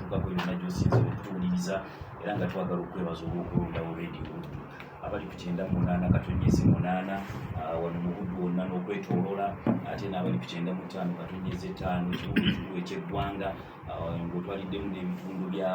tukkako yonna gy'osinza okutuwuliriza era nga twagala okwebaza olw'okulondawo Radio Buddu abali ku 98.8 wano mu Buddu wonna n'okwetoolola ate n'abali ku 95.5 kibuga eky'eggwanga ng'otwaliddemu n'ebitundu bya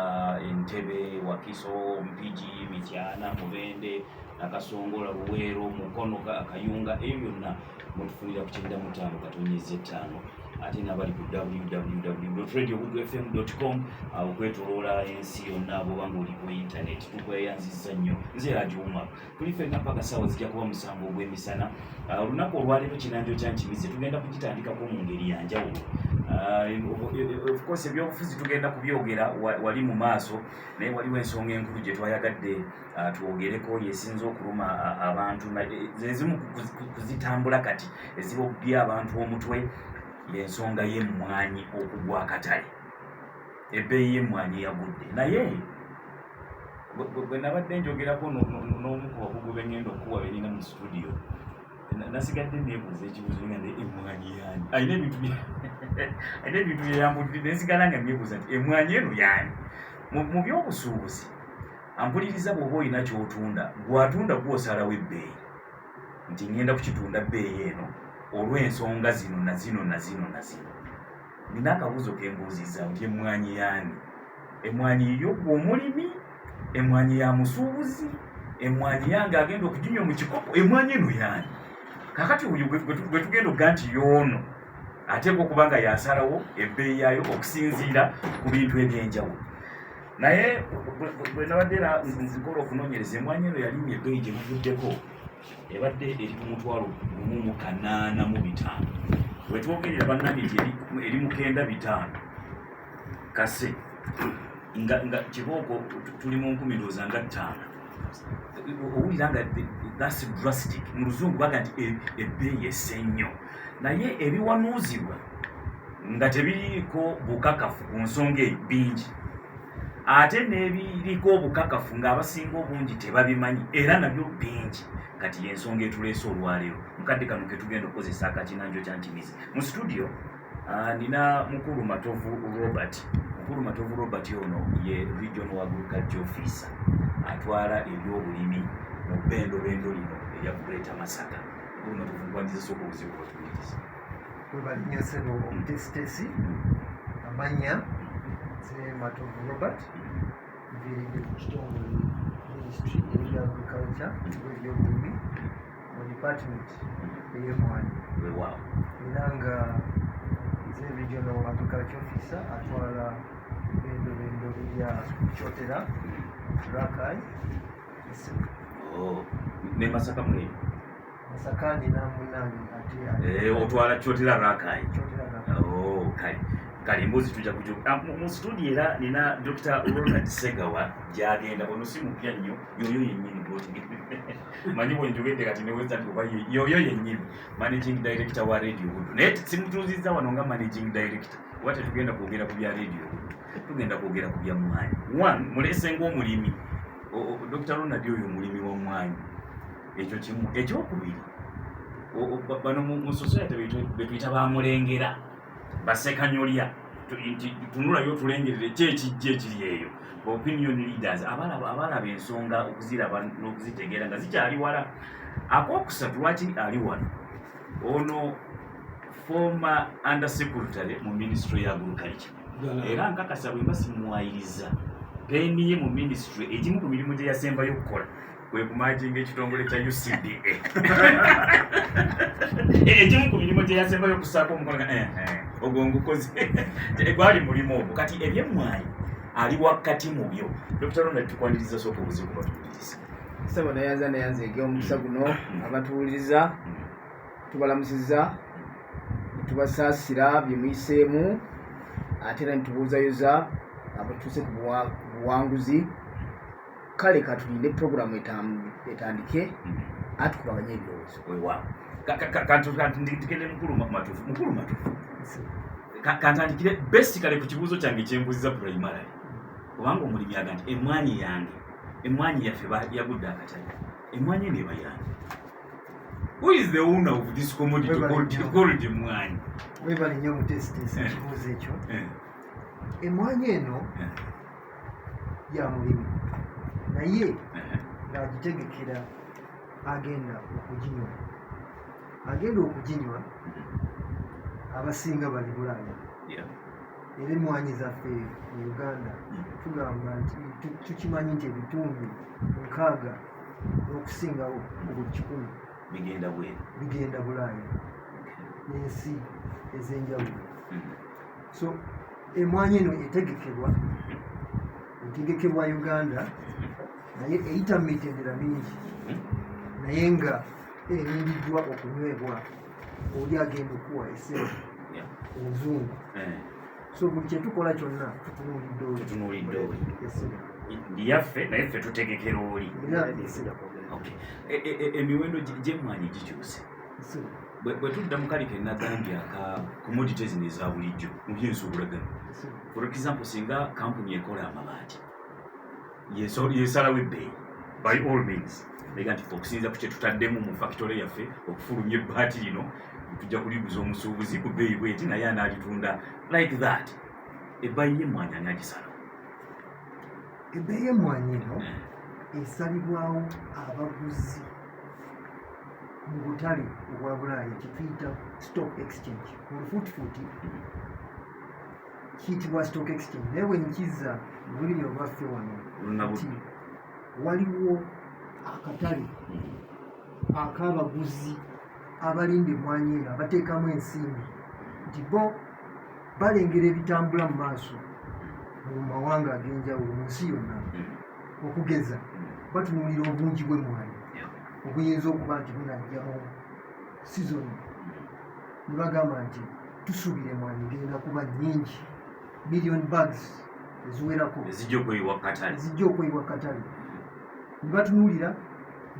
Entebbe, Wakiso, Mpigi, Mityana, Mubende, Nakasongola, Luweero, Mukono, Kayunga, eyo byonna mutufunira ku 95.5 ate n'abali ku www.radiobuddufm.com okwetooloola ensi yonna bw'oba ng'oli ku intaneti tukweyanzizza nnyo nze Rajiwuma tuli ffenna mpaka ssaawa zijja kuba 7 ogw'emisana olunaku olwaleero kinanjo kya Nkimizi tugenda kugitandikako mu ngeri ya njawulo of course ebyobufuzi tugenda kubyogera wali mu maaso naye waliwo ensonga enkulu gye twayagadde twogereko yesinza okuluma abantu ezimu kuzitambula kati ezibobya abantu omutwe y'ensonga y'emmwanyi okugwa akatale ebbeeyi y'emmwanyi yagudde naye bwe nabadde njogerako n'omu ku bakugu b'engenda okuwa benina mu studio nasigadde neebuuza ekibuuzo nga emmwanyi yaani alina ebintu byeyambulire nesigala nga neebuuza nti emmwanyi eno yaani mu byobusuubuzi ampuliriza bw'oba olina ky'otunda gw'atunda gw'osalawo ebbeeyi nti ngenda kukitunda bbeeyi eno olw'ensonga zino na zino na zino na zino nina akabuuzo kembuuzizza nti emmwanyi yaani emmwanyi y'ogwo omulimi emmwanyi ya musuubuzi emmwanyi yange agenda okuginywa mu kikopo emmwanyi eno yaani kakati oyo gwe tugenda okuga nti y'ono ateeka okuba nga yasalawo ebbeeyi yaayo okusinziira ku bintu ebyenjawulo naye bwe nabadde era nzikola okunoonyereza emmwanyi eno yalimye ebbeeyi gye muvuddeko ebadde eri ku 1,805 wetwogerera bannange nti eri 9,500 kase nga kibooko tuli mu 10,000 nga 5 owulira nga that's drastic mu luzungu baga nti ebbeeyi esse nnyo naye ebiwanuuzibwa nga tebiriiko bukakafu ku nsonga bingi ate n'ebiriko obukakafu ng'abasinga obungi tebabimanyi era nabyo bingi kati y'ensonga etuleese olwaleero mukadde kano ke tugenda okukozesa akakinanjo kya Nkimizi mu studio nina Mukulu Matovu Robert ono ye Regional Agriculture Officer atwala ebyobulimi mu bendobendo lino erya Greater Masaka. Mukulu Matovu nkwandiza sooka obuzibu bwatuliriza webalinnyesebo omutesitesi amanya nze Matovu Robert nviiridde ku kitongole ministry eri agriculture ebyobulimi mu department ey'emmwanyi era nga nze Regional Agriculture Officer atwala bendobendo erya Kyotera, Rakai, ne Masaka mwe Masaka nina munange ate otwala Kyotera Rakai kale mbuzi tujja mu studio era nina Dr. Ronald Segawa gyagenda ono si mupya nnyo yoyo yennyini manyi bwenjogedde kati neweza nti oba yoyo yennyini managing director wa Radio Buddu naye simutuuzizza wano nga managing director oba tetugenda kwogera ku bya Radio Buddu tugenda kwogera ku bya mmwanyi mulese ng'omulimi Dr. Ronald oyo omulimi w'emmwanyi ekyo kimu ekyokubiri bano mu society betuyita bamulengera basekanyolya tunulayo tulengerere kyekijja ekiri eyo opinion leaders abalaba ensonga okuziraba n'okuzitegeera nga zikyali wala akokusatu lwaki ali wano ono former under secretary mu ministry ya agriculture era nkakasa bwe basimuwayiriza peeni ye mu ministry egimu ku mirimu gye yasembayo okukola kwe kumajinga ekitongole kya UCDA egimu ku mirimu gye yasembayo okusaako omukono ogwo ngukoze gwali mulimu ogwo kati ebyemmwanyi ali wakati mu byo. Dr. Ronald tukwaniriza sooka obuzibu batuwuliriza sebo nayanze omukisa guno abatuwuliriza tubalamusiza tubasaasira bye muyiseemu ate era nitubuuzayoza abatuuse ku buwanguzi kale katulinde programu etandike atukubaganya ebirowoozo kantandikire Mukulu Matovu kantandikire basically ku kibuuzo kyange kyembuuziza primary kubanga omulimi aga nti emmwanyi yange emmwanyi yaffe yagudde akatale emmwanyi eno eba yange who is the owner of this commodity called emmwanyi webali nnyo omutesitesi ekibuuzo ekyo Emwanyi eno ya mulimi naye ng'agitegekera agenda okuginywa. Agenda okuginywa abasinga bali Bulaaya. Era emmwanyi zaffe mu Uganda tugamba nti tukimanyi nti ebitundu 60 n'okusingawo mu buli 100 bigenda Bulaaya n'ensi ez'enjawulo. So emmwanyi eno etegekebwa Uganda naye eyita mu mitendera mingi naye nga erindiddwa okunywebwa oli agenda okuwa essente omuzungu. So buli kyetukola kyonna tutunuulidde oli yaffe naye ffe tutegekera oli. Emiwendo gy'emmwanyi gikyuse bwe tudda mu kali kennagambye aka commodity zino eza bulijjo mu byensuubulagano. For example, singa kampuni ekola amabaati yesalawo ebbeeyi by all means ega nti okusinza ku kyetutaddemu mu factory yaffe okufulumya ebbaati lino tujja kuliguza omusuubuzi ku bbeeyi bweti naye anaalitunda like that. Ebbeeyi y'emmwanyi ani agisalawo? Ebbeeyi y'emmwanyi eno esalibwawo abaguzi mu butale obwa Bulaaya kituyita stock exchange. Mu lufuutifuuti kiyitibwa stock exchange naye bwe nkiza mu lulimi olwaffe wano nti waliwo akatale ak'abaguzi abalinda emmwanyi eno abateekamu ensimbi nti bo balengera ebitambula mu maaso mu mawanga ag'enjawulo mu nsi yonna. Okugeza batunuulira obungi bw'emmwanyi obuyinza okuba nti bunajjamu sizoni ne bagamba nti tusuubira emmwanyi genda kuba nnyingi million bags eziwerako ezijja okweyiwa katale. Ne batunuulira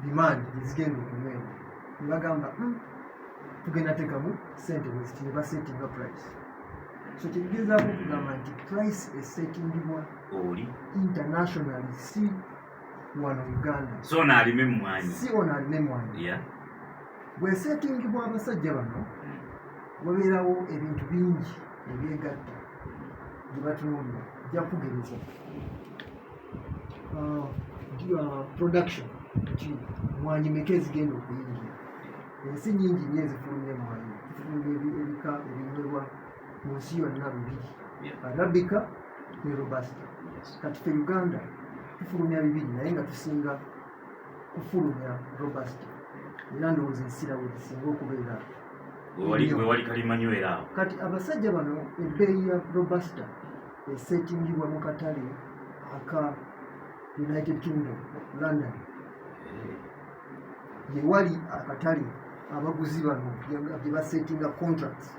dimandi ezigenda okunywebwa ne bagamba tugenda teekamu ssente bwe ziti ne basetinga price. So kyekigezaako okugamba nti price esetingibwa oli internationally si wano Uganda. So ono alima emmwanyi si ono alima emmwanyi bwesetingibwa abasajja bano wabeerawo ebintu bingi ebyegatta gye batunuulira. Jja kugereza production nti emmwanyi meka ezigenda okuyingira. Ensi nyingi nnyo ezifulumya emmwanyi. Tufulumya ebika ebinywebwa mu nsi yonna 2 Arabica ne Robusta. Kati ffe Uganda tufulumya 2 naye nga tusinga kufulumya Robusta. Era ndowooza ensira we zisinga okubeera we wali kalimanywera awo. Kati abasajja bano ebbeeyi ya Robusta esetingibwa mu katale aka United Kingdom London. Ye wali akatale abaguzi bano gye basetinga contracts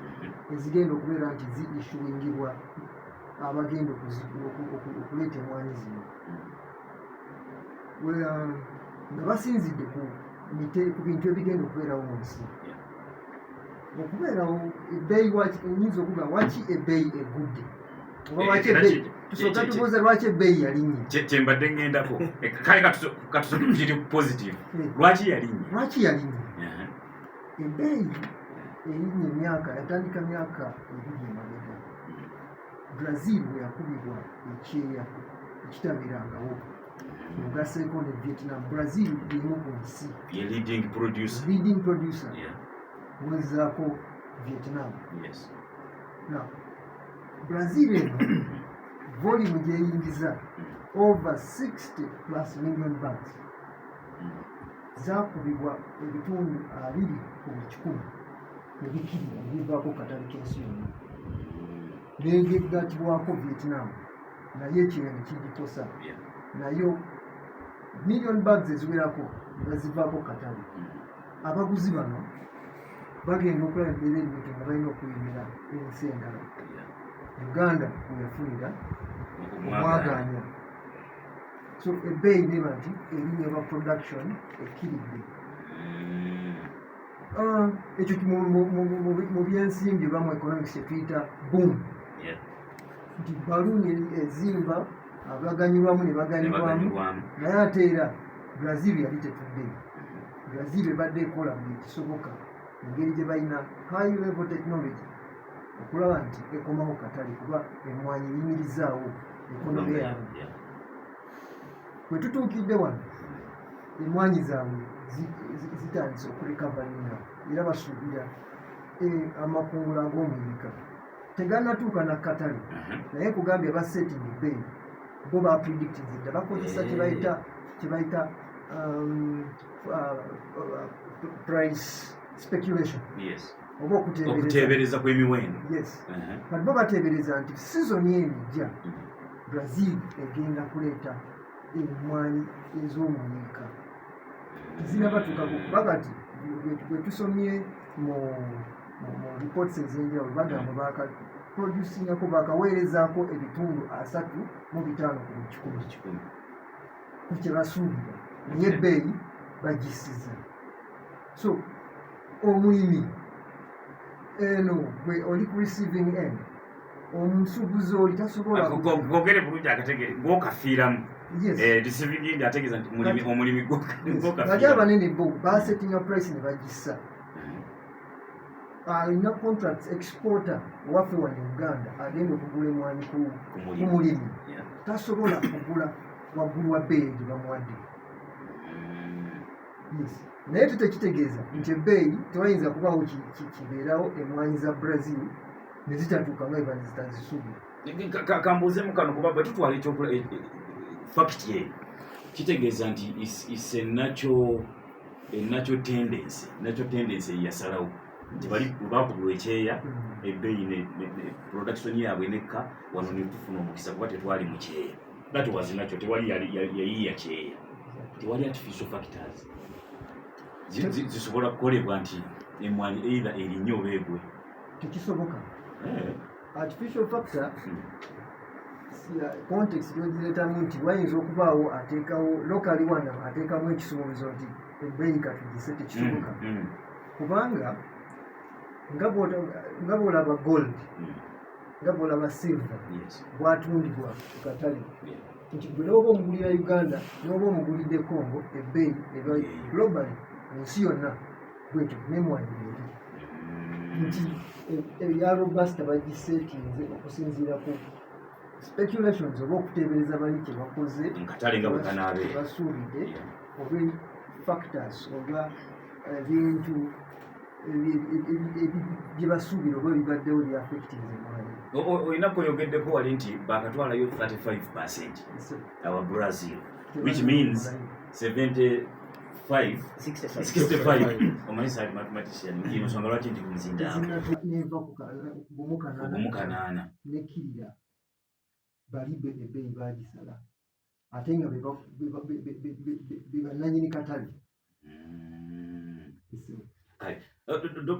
ezigenda okubeera nti zi-issuingibwa abagenda okuleeta emmwanyi zino nga basinzidde ku bintu ebigenda okubeerawo mu nsi. Okubeerawo ebbeeyi eyinza okuga waki ebbeeyi egudde oba tusooka tubuuza lwaki ebbeeyi yalinnye. Kyembadde ngendako kale katusooke kiri positive. Lwaki yalinnye? Ebbeeyi erinnya yatandika myaka 2 emabega. Brazil bwe yakubibwa ekyeya ekitabeerangawo mugaseeko ne Vietnam. Brazil y'emu ku nsi leading producer wezaako Vietnam. Now Brazil eno volume gyeyingiza over 60+ million bags zakubibwa ebitundu 20 ku 100 ebikiri ebivaako katale k'ensi yonna negegatibwako Vietnam naye ekyo ne kigikosa nayo million bags eziwerako bazivaako katale. Abaguzi bano bagenda okulaba embeera emito nga balina okuyimira ensi endala. Uganda weyafunira omwaganya. So ebbeeyi neba nti erinnya production ekiridde. Ekyo mu byensimbi oba mu economics kyetuyita boom. Nti baluni ezimba abaganyulwamu ne baganyulwamu naye ate era Brazil yali tetudde. Brazil ebadde ekola buli kisoboka engeri gye balina high level technology okulaba nti ekomawo katale kuba emmwanyi eyimirizaawo ekonomi yaabwe. Bwe tutuukidde wano emmwanyi zaabwe zitandise okurekavalinga era basuubira amakungula ag'omuyika tegannatuuka na katale naye kugambye basetting ebbeeyi bo bapredictinze dda bakozesa kyebayita price speculation oba okuteebereza kw'emiwendo. kati bo bateebereza nti sizoni enijja Brazil egenda kuleeta emmwanyi ez'omuyiika zinabatuukako kuba kati bwe tusomye mu reports ez'enjawulo bagamba bakaproducingako bakaweerezaako ebitundu 35 ku kye basuubira naye ebbeeyi bagisiza. So omulimi eno gwe oli ku receiving end omusuubuzi oli tasobola gogere bulungi akategere gwokafiiramu receiving end ategeeza nti omulimi gwokafiiramu abanene bo basettinga price ne bagissa alina contracts exporter owaffe wano Uganda agenda okugula emmwanyi ku mulimi tasobola kugula waggulu wa bbeeyi gye bamuwadde. Naye tutekitegeeza nti ebbeeyi tewayinza kubaawo kibeerawo emmwanyi za Brazil ne zitatuuka nga eba zitazisuubira. Kambuuzemu kano kuba bwe tutwala ekyokula fakiti eyo kitegeeza nti is a natural tendency eyasalawo nti bali bakugula ekyeya ebbeeyi ne production yaabwe nekka wano ne tufuna omukisa kuba tetwali mu kyeya. That was natural, tewali yayiya kyeya, tewali artificial factors zisobola kukolebwa nti emmwanyi either erinnya oba egwe. Tekisoboka. Artificial factor context yogireetamu nti wayinza okubaawo ateekawo locally wano ateekamu ekisuubizo nti ebbeeyi katugise tekisoboka kubanga nga bw'olaba gold nga bw'olaba silver bwatundibwa ku katale nti gwe n'oba omugulira Uganda n'oba omugulidde Congo ebbeeyi eba globally ensi yonna bwetyo n'emmwanyi eri nti ebya robust bagiseetinze okusinziira ku speculations oba okuteebereza bali kye bakoze nkatale nga bwekanaabeera basuubidde oba factors oba ebintu bye basuubira oba ebibaddewo byaffectinze emmwanyi. Olina kweyogeddeko wali nti bakatwalayo 35% our Brazil which means 65 omanyi saali mathematician ino nsonga lwaki nti kunzindaamu neva gumu kanaana nekirira bali ebbeeyi bagisala ate nga bebannanyini katale.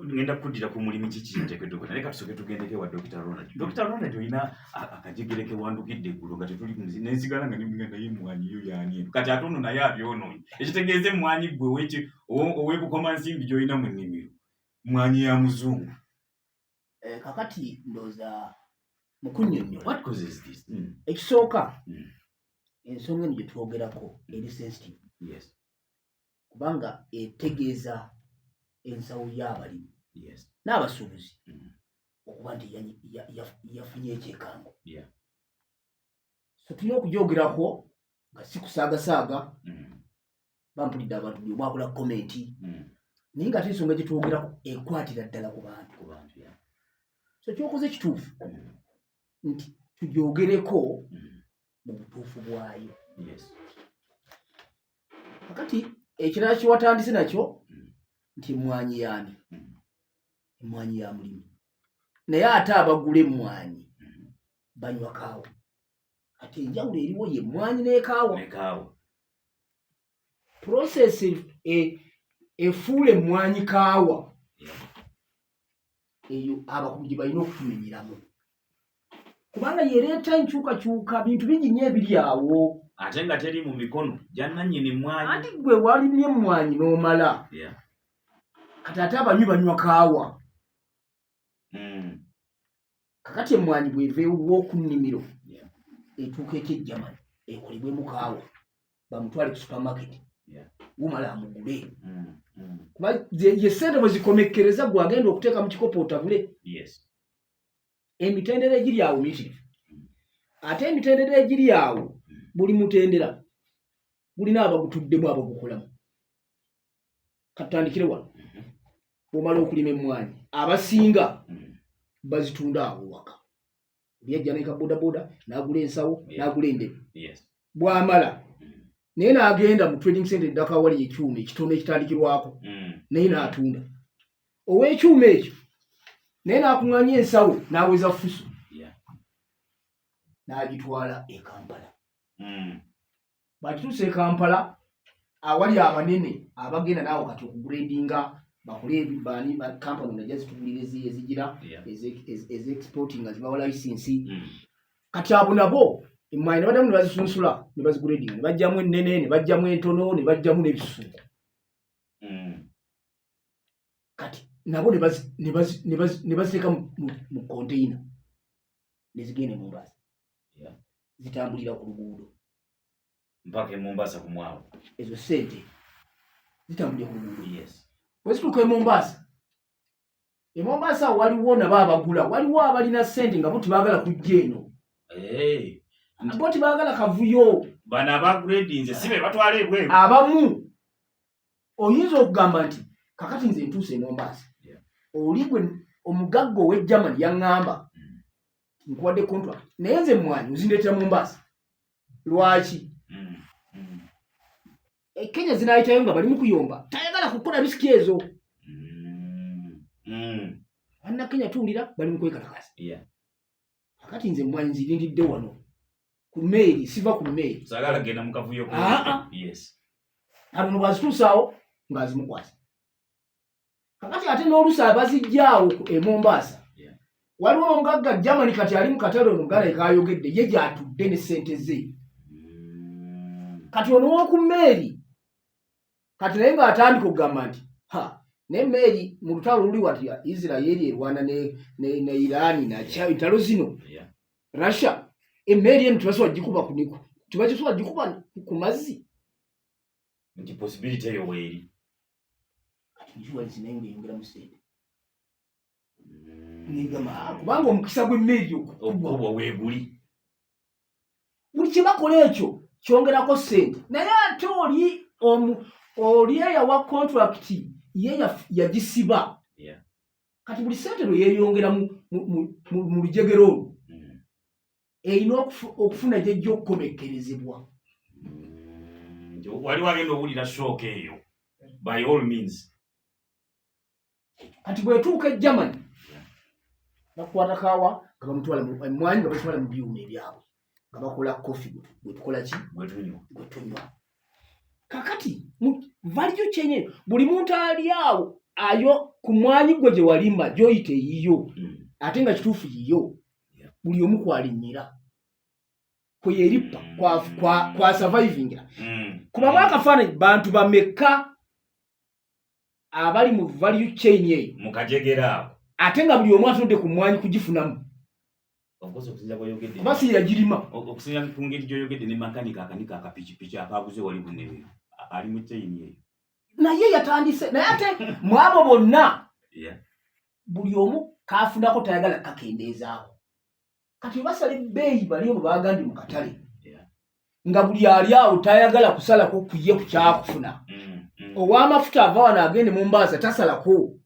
ngenda kuddira ku mulimu kiki nteekeddeko naye katusooke tugendeko ewa Dr. Ronald. Dr. Ronald olina akajegere ke wandukidde eggulo nga tetuli nensigala nga nibuga naye emmwanyi yo yaani eno kati ate ono naye abyonoonye ekitegeeza emmwanyi gwe ow'ebukomansimbi gy'olina mu nnimiro mmwanyi ya muzungu. Kakati ndowooza mu kunnyonnyola What causes this? Ekisooka ensonga eno gye twogerako eri sensitive kubanga etegeeza ensawo y'abalimi n'abasuubuzi okuba nti yafunye ekyekango. So tulina okugyogerako nga si kusaagasaaga bampulidde abantu buli omu akola komenti naye nga ate ensonga gye twogerako ekwatira ddala ku bantu. So kyokoze kituufu nti tugyogereko mu butuufu bwayo. Kakati ekirala kiwatandise nakyo nti emmwanyi yaani emmwanyi ya mulimi naye ate abagula emmwanyi banywa kaawa ate enjawulo eriwo ye emmwanyi n'ekaawa. Process efuula emmwanyi kaawa eyo abakugu gye balina okutumenyeramu kubanga yereeta enkyukakyuka bintu bingi nnyo ebiri awo ate nga teri mu mikono gya nannyini emmwanyi. Anti gwe walimye emmwanyi n'omala kati ate abanywi banywa kaawa. Kakati emmwanyi bw'eveewo ku nnimiro etuuka ekyejjamani ekolebwemu kaawa bamutwale ku supermarket gumala amugule kuba ye ssente bwe zikomekkereza gwagenda okuteeka mu kikopo otagule. emitendera egiri awo miyitirivu ate emitendera egiri awo buli mutendera bulina abagutuddemu abagukolamu. Katutandikire wano. Bw'omala okulima emmwanyi abasinga bazitunda awo waka. Yajja n'eka bodaboda n'agula ensawo n'agula endebe. Bw'amala naye n'agenda mu trading center eddaka wali ekyuma ekitono ekitandikirwako naye n'atunda. Ow'ekyuma ekyo naye n'akuŋŋaanya ensawo n'aweza fuso n'agitwala e Kampala. Bw'agituusa e Kampala awali abanene abagenda naawe kati okugradinga bakole baani kampani najja zitugulira ezigira ezi-exporting nga zibawa license. Kati abo nabo emmwanyi ne baddamu ne bazisunsula ne bazigradinga ne bajjamu ennene ne bajjamu entono ne bajjamu n'ebisusunku. Kati nabo ne baziteeka mu container ne zigenda e Mombasa. Zitambulira ku luguudo mpaka e Mombasa ku mwalo. Ezo ssente zitambulira ku luguudo. Bwe zituuka e Mombasa, e Mombasa waliwo nabo abagula, waliwo abalina ssente nga bo tebaagala kujja eno. Bo tebaagala kavuyo. Bano abagradinze si be batwala ebweru. Abamu oyinza okugamba nti kakati nze ntuuse e Mombasa. Oli gwe omugagga ow'e Germany yaŋŋamba nkuwadde contract naye nze emmwanyi ozindeetera Mombasa. Lwaki? Kenya zinaayitayo nga bali mu kuyomba tayagala kukola risiki ezo. Banna Kenya tuwulira bali mu kwekalakasa. Kakati nze emmwanyi nzirindidde wano ku meeri siva ku meeri. Sagala genda mu kavuyo. Abo bazituusaawo ng'azimukwasa. Kakati ate n'oluusi abazijjaawo e Mombasa waliwo omugagga Germany kati ali mu katale omugala ekayogedde ye gy'atudde ne ssente ze. Kati ono w'oku meeri kati naye ng'atandika okugamba nti n'emmeeri mu lutalo luli wati Isirayiri erwana ne Irani nakya entalo zino Russia emmeeri eno tebasobola gikuba kuniko tebasobola gikuba ku mazzi. Nti possibility eyo weeri. Kati njuwazi naye ng'eyongera mu ssente. Ng'egamba kubanga omukisa gw'emmeeri okubwa weeguli. Buli kye bakola ekyo kyongerako ssente. Naye ate oli eyawa contract ye yagisiba. Kati buli ssente lwe yeeyongera mu lujegero olwo erina okufuna gy'ejja okukomekkerezebwa. Wali wagenda owulira shock eyo by all means. Kati bw'etuuka e Germany bakwata kaawa nga bamutwala emmwanyi nga batwala mu byuma ebyabwe nga bakola kofi bwe tukola ki bwe tunywa. Kakati value chain buli muntu ali awo ayo ku mwanyi gwe gye walimba gy'oyita eyiyo ate nga kituufu yiyo buli omu kwalinyira kwe yeripa kwa survivingira. Kubamu akafaananyi bantu bameka abali mu value chain eyo mu kajegera awo ate nga buli omu atudde ku mwanyi kugifunamu. Kuba si yagirima. Okusinza ku ngeri gy'oyogedde ne makanika akanika akapikipiki akaguze wali bunewe ali mu chain eyo. Naye yatandise naye ate mu abo bonna buli omu kaafunako tayagala kakendeezaawo. Kati basala ebbeeyi bali omu baagandi mu katale nga buli ali awo tayagala kusalako kuye ku kyakufuna. Ow'amafuta ava wano agende mu Mombasa tasalako.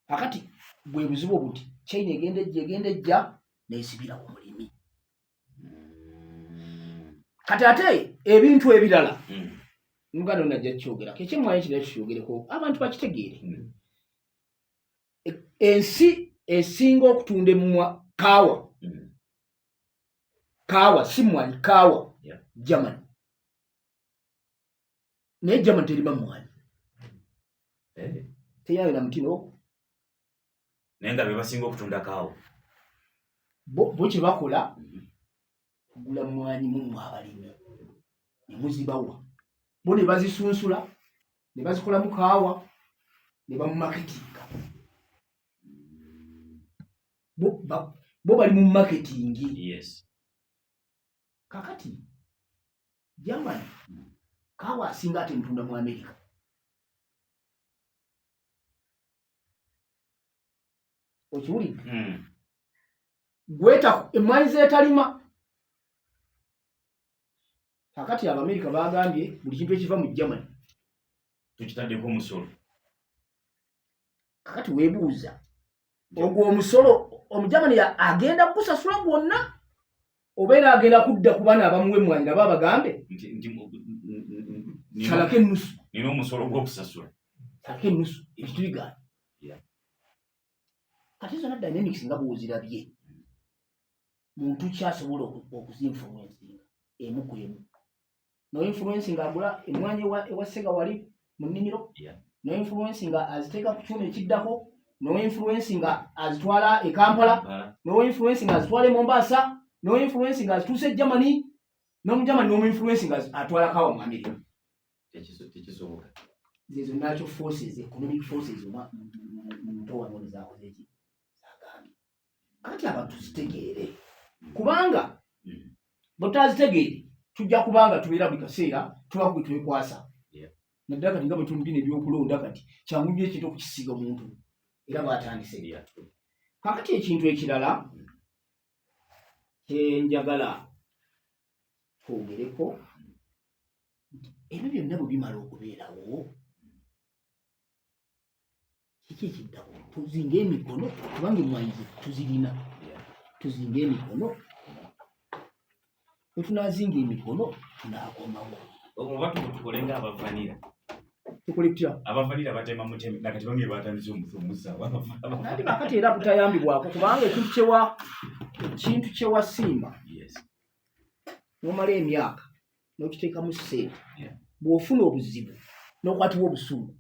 Akati bwe buzibu buti chain egenda ejja n'esibira ku mulimi. Kati ate ebintu ebirala ngano najja kyogerako ekyemmwanyi kino tukyogereko abantu bakitegeere. Ensi esinga okutunda kaawa si mmwanyi kaawa Germany. Naye Germany terima mmwanyi teyayo na mutino naye nga be basinga okutunda kaawa. Bo kye bakola kugula mmwanyi mu abalimi ne muzibawa bo ne bazisunsula ne bazikolamu kaawa ne bamumaketinga. Bo bali mu marketing. Kakati Germany kaawa asinga ate mutunda mu America. okiwulidde gweta emmwanyi zeetalima kakati Abamerika bagambye buli kintu ekiva mu Germany tukitaddeko omusolo kakati weebuuza ogwo omusolo Omugermany agenda kusasula gwonna obeera agenda kudda ku baana abamuwa emmwanyi nabo abagambe salako ennusu nina omusolo gw'okusasula salako ennusu ekituyigaana kati zonna dynamics nga bw'ozirabye muntu kyasobola okuzinfluencinga emu ku emu noinfluencinga agula emmwanyi ewa Sega wali mu nnimiro noinfluencinga aziteeka ku kyuma ekiddako noinfluencinga azitwala e Kampala noinfluencinga azitwala e Mombasa noinfluencinga azituuse e Germany n'Omugermany nomuinfluencinga atwala kawa mu America tekisoboka zezo natural forces economic forces mutowano zakoze eki zagambye kati abantu zitegeere kubanga botazitegeere tujja kubanga tubeera buli kaseera tuba kwe twekwasa naddala kati nga bwe tumubina ebyokulonda kati kyangu nnyo ekintu okukisiiga omuntu era bw'atandise kakati ekintu ekirala kyenjagala twogereko ebyo byonna bwe bimala okubeerawo kiki ekiddawo tuzinga emikono kubanga emmwanyi tuzirina tuzinga emikono bwe tunaazinga emikono tunaakomawo oba tukolenga abavanira tukole tutya abavanira batema mutemi nakati bamwe batandise omusawa nati kakati era kutayambibwako kubanga ekintu kyewasimba n'omala emyaka n'okiteekamu ssente bw'ofuna obuzibu n'okwatibwa obusuulu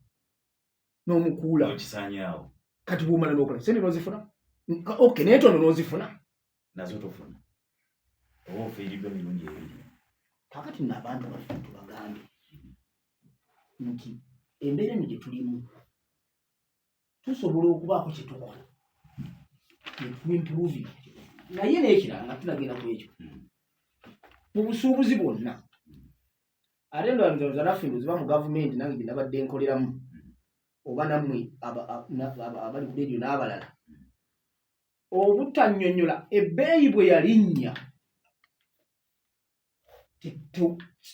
n'omukuula okisaanyaawo kati bw'omala n'okola ssente n'ozifuna okay naye tono n'ozifuna nazo tofuna oba ofiiriddwa emirundi ebiri kakati n'abantu baffe tubagambe nti embeera eno gye tulimu tusobola okubaako kye tukola netwimpuruvi naye n'ekirala nga tunagenda ku ekyo mu busuubuzi bwonna ate ndowooza naffe ziba mu gavumenti nange gye nabadde nkoleramu oba nammwe abali ku leediyo n'abalala obutannyonnyola ebbeeyi bwe yalinnya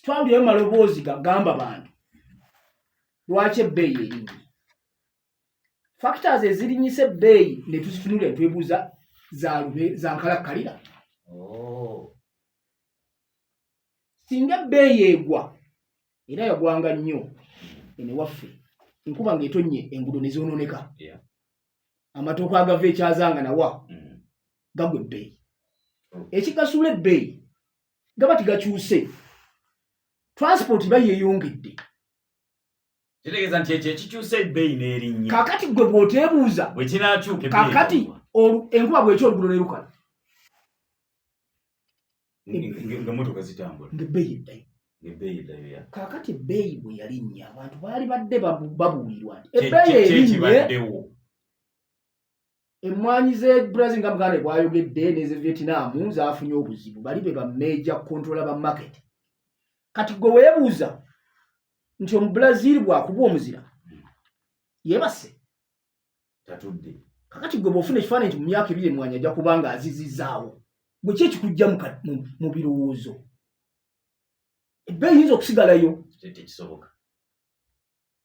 twawulirayo maloboozi gagamba bantu lwaki ebbeeyi erinnya factors ezirinyisa ebbeeyi ne tuzitunula ne twebuuza za nkalakkalira singa ebbeeyi egwa era yagwanga nnyo ene waffe enkuba ng'etonnye enguudo ne zoonooneka amatooke agava ekyazanga nawa gagwa ebbeeyi ekigasuula ebbeeyi gaba tigakyuse transport iba yeeyongedde kitegeeza nti ekyo ekikyusa ebbeeyi n'erinnya kakati gwe bw'oteebuuza bwe kinaakyuka kakati enkuba bw'ekya oluguudo ne lukala ng'emmotoka zitambula ng'ebbeeyi ng'ebbeeyi kakati ebbeeyi bwe yalinnya abantu baali badde babuulirwa nti ebbeeyi erinnya emmwanyi z'e Brazil nga Buganda bwayogedde n'eze Vietnam zaafunye obuzibu bali be bamajor controller ba market kati gwe weebuuza nti Omubrazil bw'akuba omuzira yeebase tatudde kakati gwe bw'ofuna ekifaananyi nti mu myaka ebiri emmwanyi ajja kuba nga azizizaawo gwe ki ekikujja mu birowoozo ebbeeyi yinza okusigalayo tekisoboka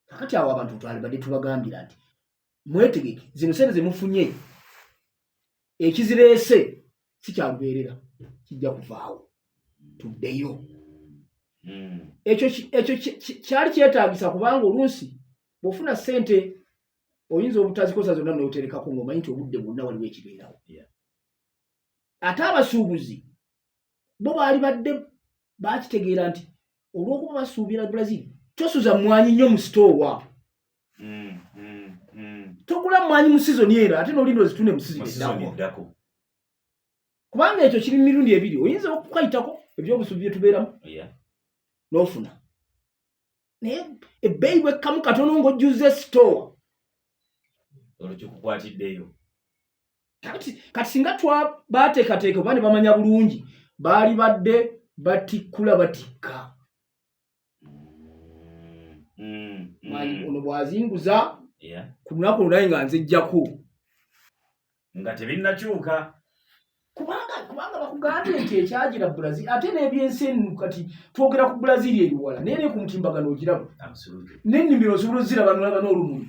kakati awo abantu twalibadde tubagambira nti mwetegeke zino sente ze mufunye ekizireese si kyalubeerera kijja kuvaawo tuddeyo ekyo kyali kyetaagisa kubanga oluusi bw'ofuna ssente oyinza obutazikosa zonna n'oterekako ng'omanyi nti obudde bwonna waliwo ekibeerawo ate abasuubuzi bo baali badde bakitegeera nti olw'okuba basuubira Brazil tosuza mmwanyi nnyo mu sitoowa togula mmwanyi mu sizoni eno ate n'olinda ozitune mu sizoni eddako kubanga ekyo kiri mu mirundi ebiri oyinza okukayitako ebyobusuubi bye tubeeramu n'ofuna naye ebbeeyi bwekkamu katono ng'ojjuza esitoowa olwo kikukwatiddeyo kati singa baateekateeka oba ne bamanya bulungi baali badde batikkula batikka ono bw'azinguza ku lunaku olunaye nga nzijjako nga tebinnakyuka kubanga bakugambye nti ekyagira Brazil ate n'ebyensi kati twogera ku Brazil eriwala naye ne ku mutimbagano ogiraba n'ennimiro osobola oziraba n'olumuli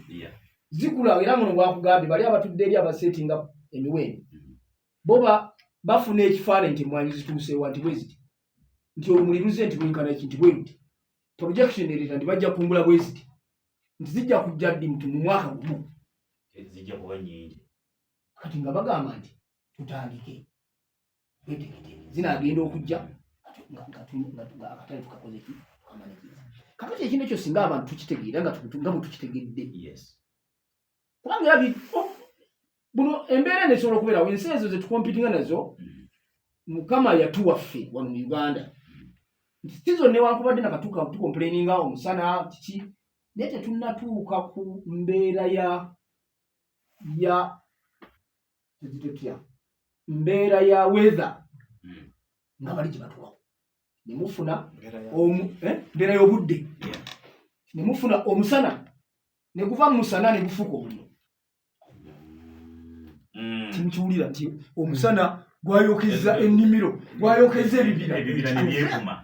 zigula era muno bwakugambye bali abatudde eri abasetinga emiwendo bo bafuna ekifaananyi nti emmwanyi zituuseewa nti bwe ziti nti olumuli luze nti lwenkana ki nti bwe luti projection erira nti bajja kungula bwe ziti nti zijja kujja ddi mu mwaka gumu zijja kuba nnyingi kati nga bagamba nti tutandike wetegete zinaagenda okujja nga akatale tukakoze ki tukamanikiza kakati ekintu ekyo singa abantu tukitegeera nga bwe tukitegedde kubanga era buno embeera nesobola okubeerawo ensi ezo zetukompitinga nazo mukama yatuwaffe wano mu Uganda nti sizo newankubadde nakatuuka tukomplaininga omusana kiki naye tetunnatuuka ku mbeera mbeera ya weather nga bali gye batuwawo nemufuna mbeera y'obudde nemufuna omusana neguva mu musana negufuuka omuliro kimukiwulira nti omusana gwayokeza ennimiro gwayokeza ebibira nebyekuma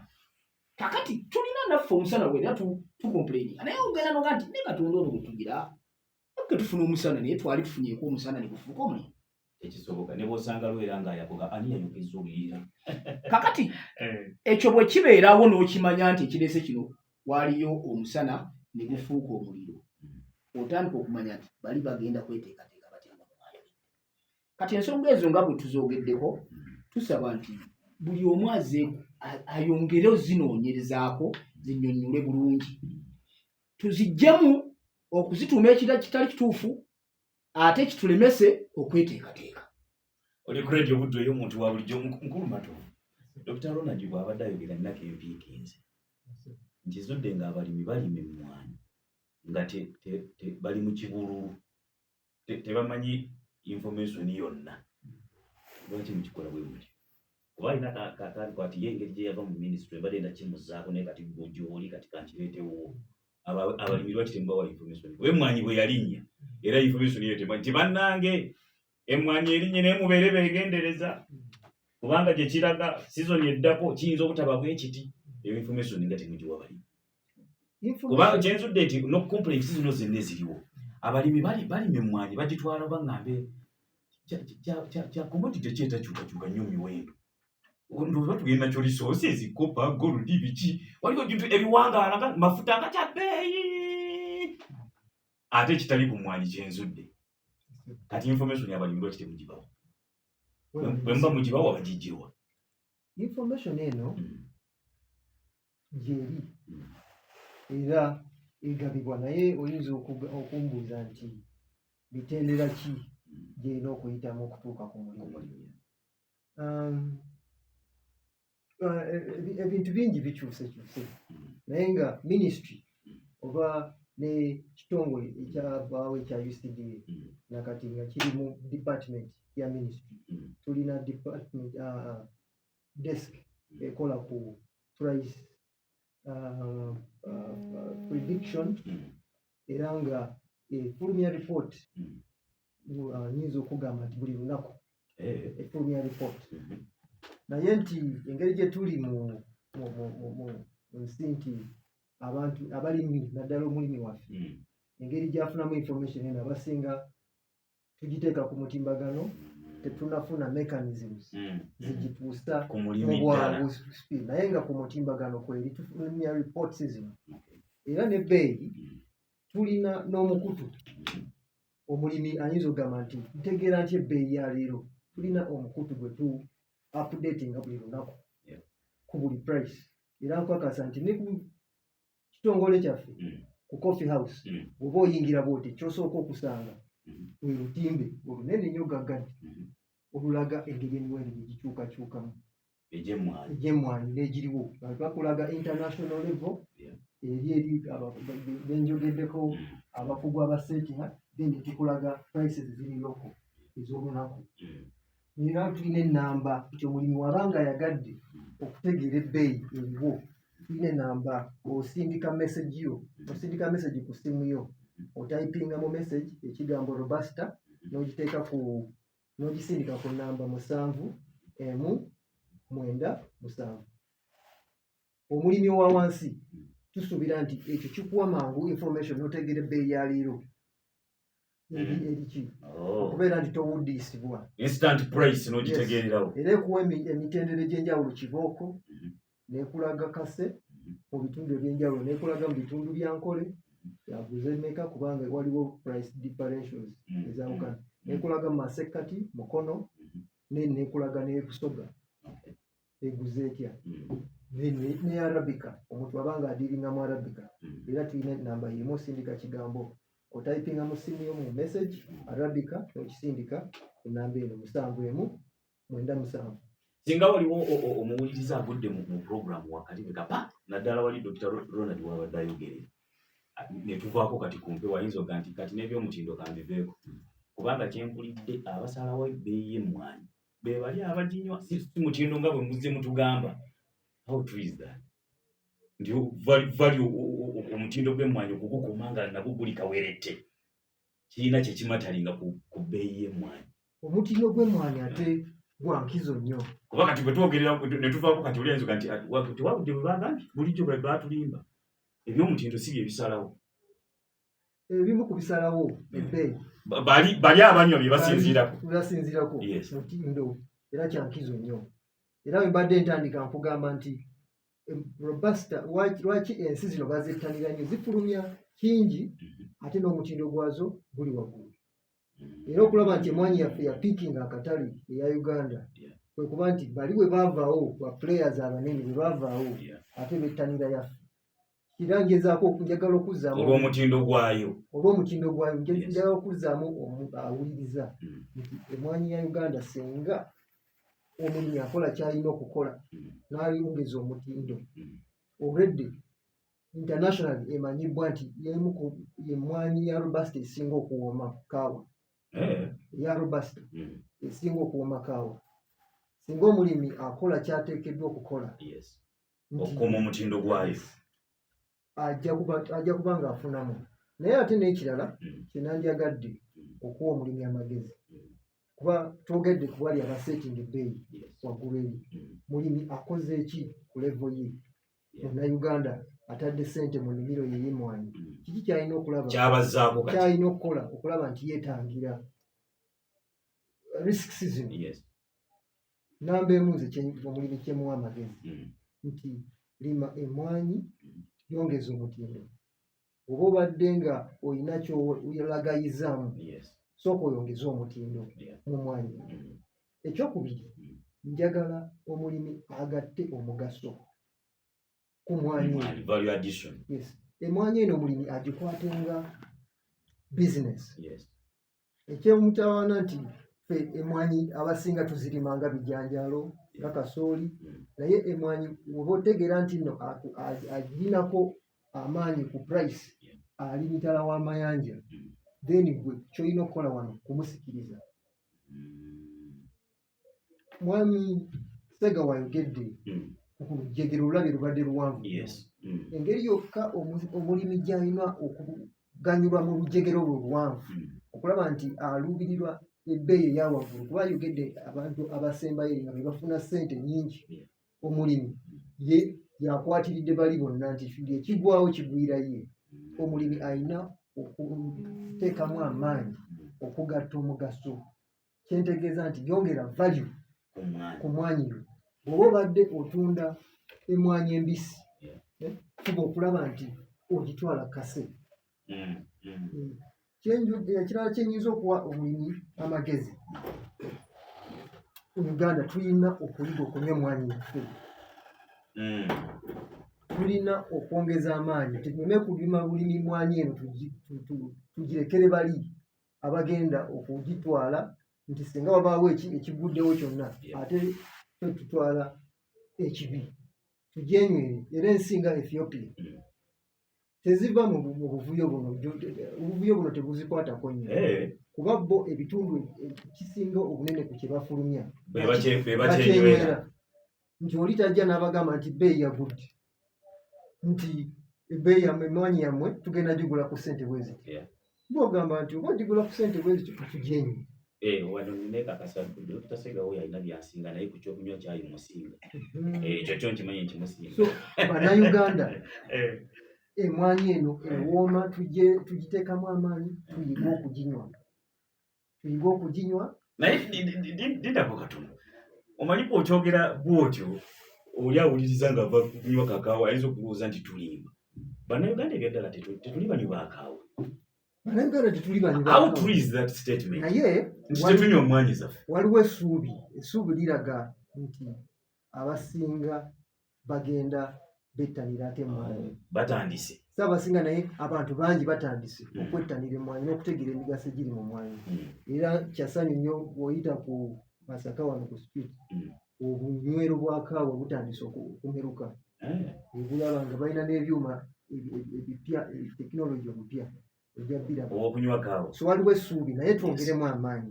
kakati tulina naffe omusana gwera tukomplaininga naye ogenda noga nti ne Katonda ono gwetugira ke tufuna omusana naye twali tufunyeeko omusana negufuuka omuliro ekisoboka ne bw'osanga lwera ng'ayakoga ani yayokeza obuyira kakati ekyo bwe kibeerawo n'okimanya nti ekireese kino waaliyo omusana ne gufuuka omuliro otandika okumanya nti bali bagenda kweteekateeka batya nga mwayo kati ensonga ezo nga bwe tuzoogeddeko tusaba nti buli omu azeeko ayongere ozinoonyerezaako zinnyonnyole bulungi tuziggyemu okuzituuma ekira kitali kituufu ate kitulemese okweteekateeka oli ku radio budde eyo omuntu wa bulijjo mukulu matovu Dr. Ronald bw'abadde ayogera nnako empiikinze nti zodde ng'abalimi balima emmwanyi nga bali mu kibululu tebamanyi information yonna lwaki mukikola bwe muti kuba alina kakandi kwati ye engeri gye yava mu minisitule mbadde ndakimuzaako naye kati gy'oli kati kankireetewo abalimi lwaki temubawa information emmwanyi bwe yalinnya era information eyo temanyi nti bannange emmwanyi erinnye naye mubeere beegendereza kubanga gye kiraga sizoni eddako kiyinza obutaba bwe kiti eyo information nga temugiwa balimi kubanga kyenzudde nti no complex zino zenna eziriwo abalimi balima emmwanyi bagitwala baŋŋambe kya commodity kyetakyukakyuka nnyo miwendo ndoba tugenda kyo resources kopa gold biki waliwo bintu ebiwangaala nga mafuta nga kya bbeeyi ate kitali ku mmwanyi kyenzudde kati information y'abalimi lwaki temugibawa bwe muba mugibawa bagijjewa information eno gyeri era egabibwa naye oyinza okumbuuza nti bitendera ki gyerina okuyitamu okutuuka ku mulimu ebintu bingi bikyusekyuse naye nga ministry oba ne kitongole ekyavaawo ekya UCDA nakati nga kiri mu department ya ministry tulina department desk ekola ku price prediction era nga efulumya report nyinza okugamba nti buli lunaku efulumya report naye nti engeri gye tuli mu nsi nti abantu abalimi naddala omulimi waffe engeri gyafunamu information eno abasinga tugiteeka ku mutimbagano tetunafuna mechanisms zigituusa mu bwangu speed naye nga ku mutimbagano kweri tufulumya reports zino era n'ebbeeyi tulina n'omukutu omulimi ayinza okugamba nti ntegeera nti ebbeeyi ya leero tulina omukutu gwe tu updating buli lunaku ku buli price era nkwakasa nti ne ku kitongole kyaffe ku coffee house bw'oba oyingira bwoti kyosooka okusanga lwe lutimbe olunene nnyo gaggadi olulaga engeri emiwendo gye gikyukakyukamu egy'emmwanyi n'egiriwo bakulaga international level eri benjogeddeko abakugu abaseetinga then tukulaga prices ziri loko ez'olunaku era tulina ennamba nti omulimi wabanga yagadde okutegeera ebbeeyi eriwo tulina ennamba osindika message ku simu yo otayipinga mu message ekigambo robusta n'ogiteeka ku n'ogisindika ku nnamba 7197. Omulimi wa wansi tusuubira nti ekyo kikuwa mangu information n'otegeera ebbeeyi ya leero eriki okubeera nti towuddisibwa instant price n'ogitegeererawo. Era ekuwa emitendera egy'enjawulo kibooko, n'ekulaga kase mu bitundu eby'enjawulo, n'ekulaga mu bitundu bya nkole yaguze meka kubanga waliwo price differentials ezawukana, n'ekulaga mu masekkati mukono, n'ekulaga n'ebusoga eguze etya, ne Arabica omuntu abanga adiringa mu Arabica. Era tulina namba y'emu osindika kigambo otayipinga mu ssimu yo mu message Arabica n'okisindika ku nnamba eno 7197. Singa waliwo omuwuliriza agudde mu program wakati bekapa naddala wali Dr. Ronald wabadde ayogerera ne tuvaako kati kumpe wayinza oga nti kati n'ebyomutindo kambiveeko kubanga kyempulidde abasalawo ebbeeyi y'emmwanyi be bali abaginywa si mutindo nga bwe muzze mutugamba. How true is that? Nti value omutindo gw'emmwanyi okugukuma nga nagwo guli kawerette kirina kye kimatalinga ku bbeeyi y'emmwanyi. Omutindo gw'emmwanyi ate gwa nkizo nnyo kuba kati bwe twogerera ne tuvaako kati olyenzuga nti tewabudde bwe bagambye bulijjo bwe baatulimba ebyomutindo si bye bisalawo. Ebimu ku bisalawo ebbeeyi bali abanywa bye basinziirako mutindo era kyankizo nnyo. Era bwe mbadde ntandika nkugamba nti robusta lwaki ensi zino bazettanira nnyo zifulumya kingi ate n'omutindo gwazo guli waggulu. Era okulaba nti emmwanyi yaffe ya piikinga akatale eya Uganda kwe kuba nti bali bwe baavaawo ba players abanene bwe baavaawo ate bettanira yaffe. Era ngezaako njagala okuzzaamu olw'omutindo gwayo njagala okuzzaamu awuliriza nti emmwanyi ya Uganda senga omulimi akola kyalina okukola n'ayongeza omutindo already internationally emanyibwa nti emmwanyi ya robusta esinga okuwooma kaawa eya robusta esinga okuwooma kaawa. Singa omulimi akola kyateekeddwa okukola okukuma omutindo gwayo ajja kuba ng'afunamu. Naye ate n'ekirala kyenandyagadde okuwa omulimi amagezi kuba twogedde ku bali abaseetinga ebbeeyi waggulu eri. Mulimi akoze eki ku levo ye Munnayuganda atadde ssente mu nnimiro ye y'emmwanyi kiki kyalina okulaba kyalina okukola okulaba nti yeetangira risk season. Namba emu nze omulimi kyemuwa amagezi nti lima emmwanyi yongeza omutindo. Oba obadde nga olina kyolagayizaamu sooka oyongeze omutindo mu mmwanyi. Ekyokubiri njagala omulimi agatte omugaso ku mmwanyi. Emmwanyi eno omulimi agikwate nga bizinesi. Ekyomutawaana nti ffe emmwanyi abasinga tuzirima nga bijanjaalo nga kasooli, naye emmwanyi oba otegeera nti nno agirinako amaanyi ku price ali mitala w'amayanja then gwe kyolina okukola wano kumusikiriza. Mwami Sega wayogedde ku lujjegero olulabye lubadde luwanvu. Engeri yokka omulimi gy'alina okuganyulwa mu lujjegero olwo luwanvu okulaba nti aluubirirwa ebbeeyi eya waggulu kuba ayogedde abantu abasembayo nga be bafuna ssente nnyingi. Omulimi ye yakwatiridde bali bonna nti ekigwawo kigwira ye. Omulimi alina okuteekamu amaanyi okugatta omugaso. Kyentegeeza nti yongera value ku mmwanyi yo. Bw'oba obadde otunda emmwanyi embisi fuba okulaba nti ogitwala kase. Ekirala kyenyinza okuwa omulimi amagezi, mu Uganda tulina okuyiga okunywa emmwanyi yaffe. Tulina okwongeza amaanyi tuleme kulima bulimi mmwanyi eno tugirekere bali abagenda okugitwala nti singa wabaawo ekiguddewo kyonna ate ffe tutwala ekibi tugyenywere. Era ensi nga Ethiopia teziva mu buvuyo buno. Obuvuyo buno tebuzikwatako nnyo kuba bo ebitundu ekisinga obunene ku kye bafulumya bakyenywera. Nti oli tajja n'abagamba nti bbeeyi yagudde, nti ebbeeyi yammwe emmwanyi yammwe tugenda gigula ku ssente bwe ziti. Bw'ogamba nti oba gigula ku ssente bwe ziti katugyenywe wano neka kasatu Dr. Segawo yalina byansinga naye ku kyokunywa kyayi musinga ekyo kyo nkimanyi nkimusinga. So bannayuganda emmwanyi eno ewooma tugiteekamu amaanyi tuyiga okuginywa naye dindako katono omanyi bw'okyogera bw'otyo oli awuliriza nga ava kunywa kakaawa ayinza okulowooza nti tulimba. Bannayuganda ebyaddala tetuli banywi ba kaawa. Bannayuganda tetuli banywi ba How true is that statement? naye Nti tetunywa emmwanyi zaffe. waliwo essuubi liraga nti abasinga bagenda bettanira ate emmwanyi. Batandise. Saabasinga naye abantu bangi batandise okwettanira emmwanyi n'okutegeera emigaso egiri mu mmwanyi. Era kyasanyu nnyo bw'oyita ku Masaka wano ku street obunywero bwa kaawa butandise okumeruka. Bulaba nga balina n'ebyuma ebipya tekinologi obupya ojja biraba okunywa kaawa. So waliwo essuubi naye twongeremu amaanyi.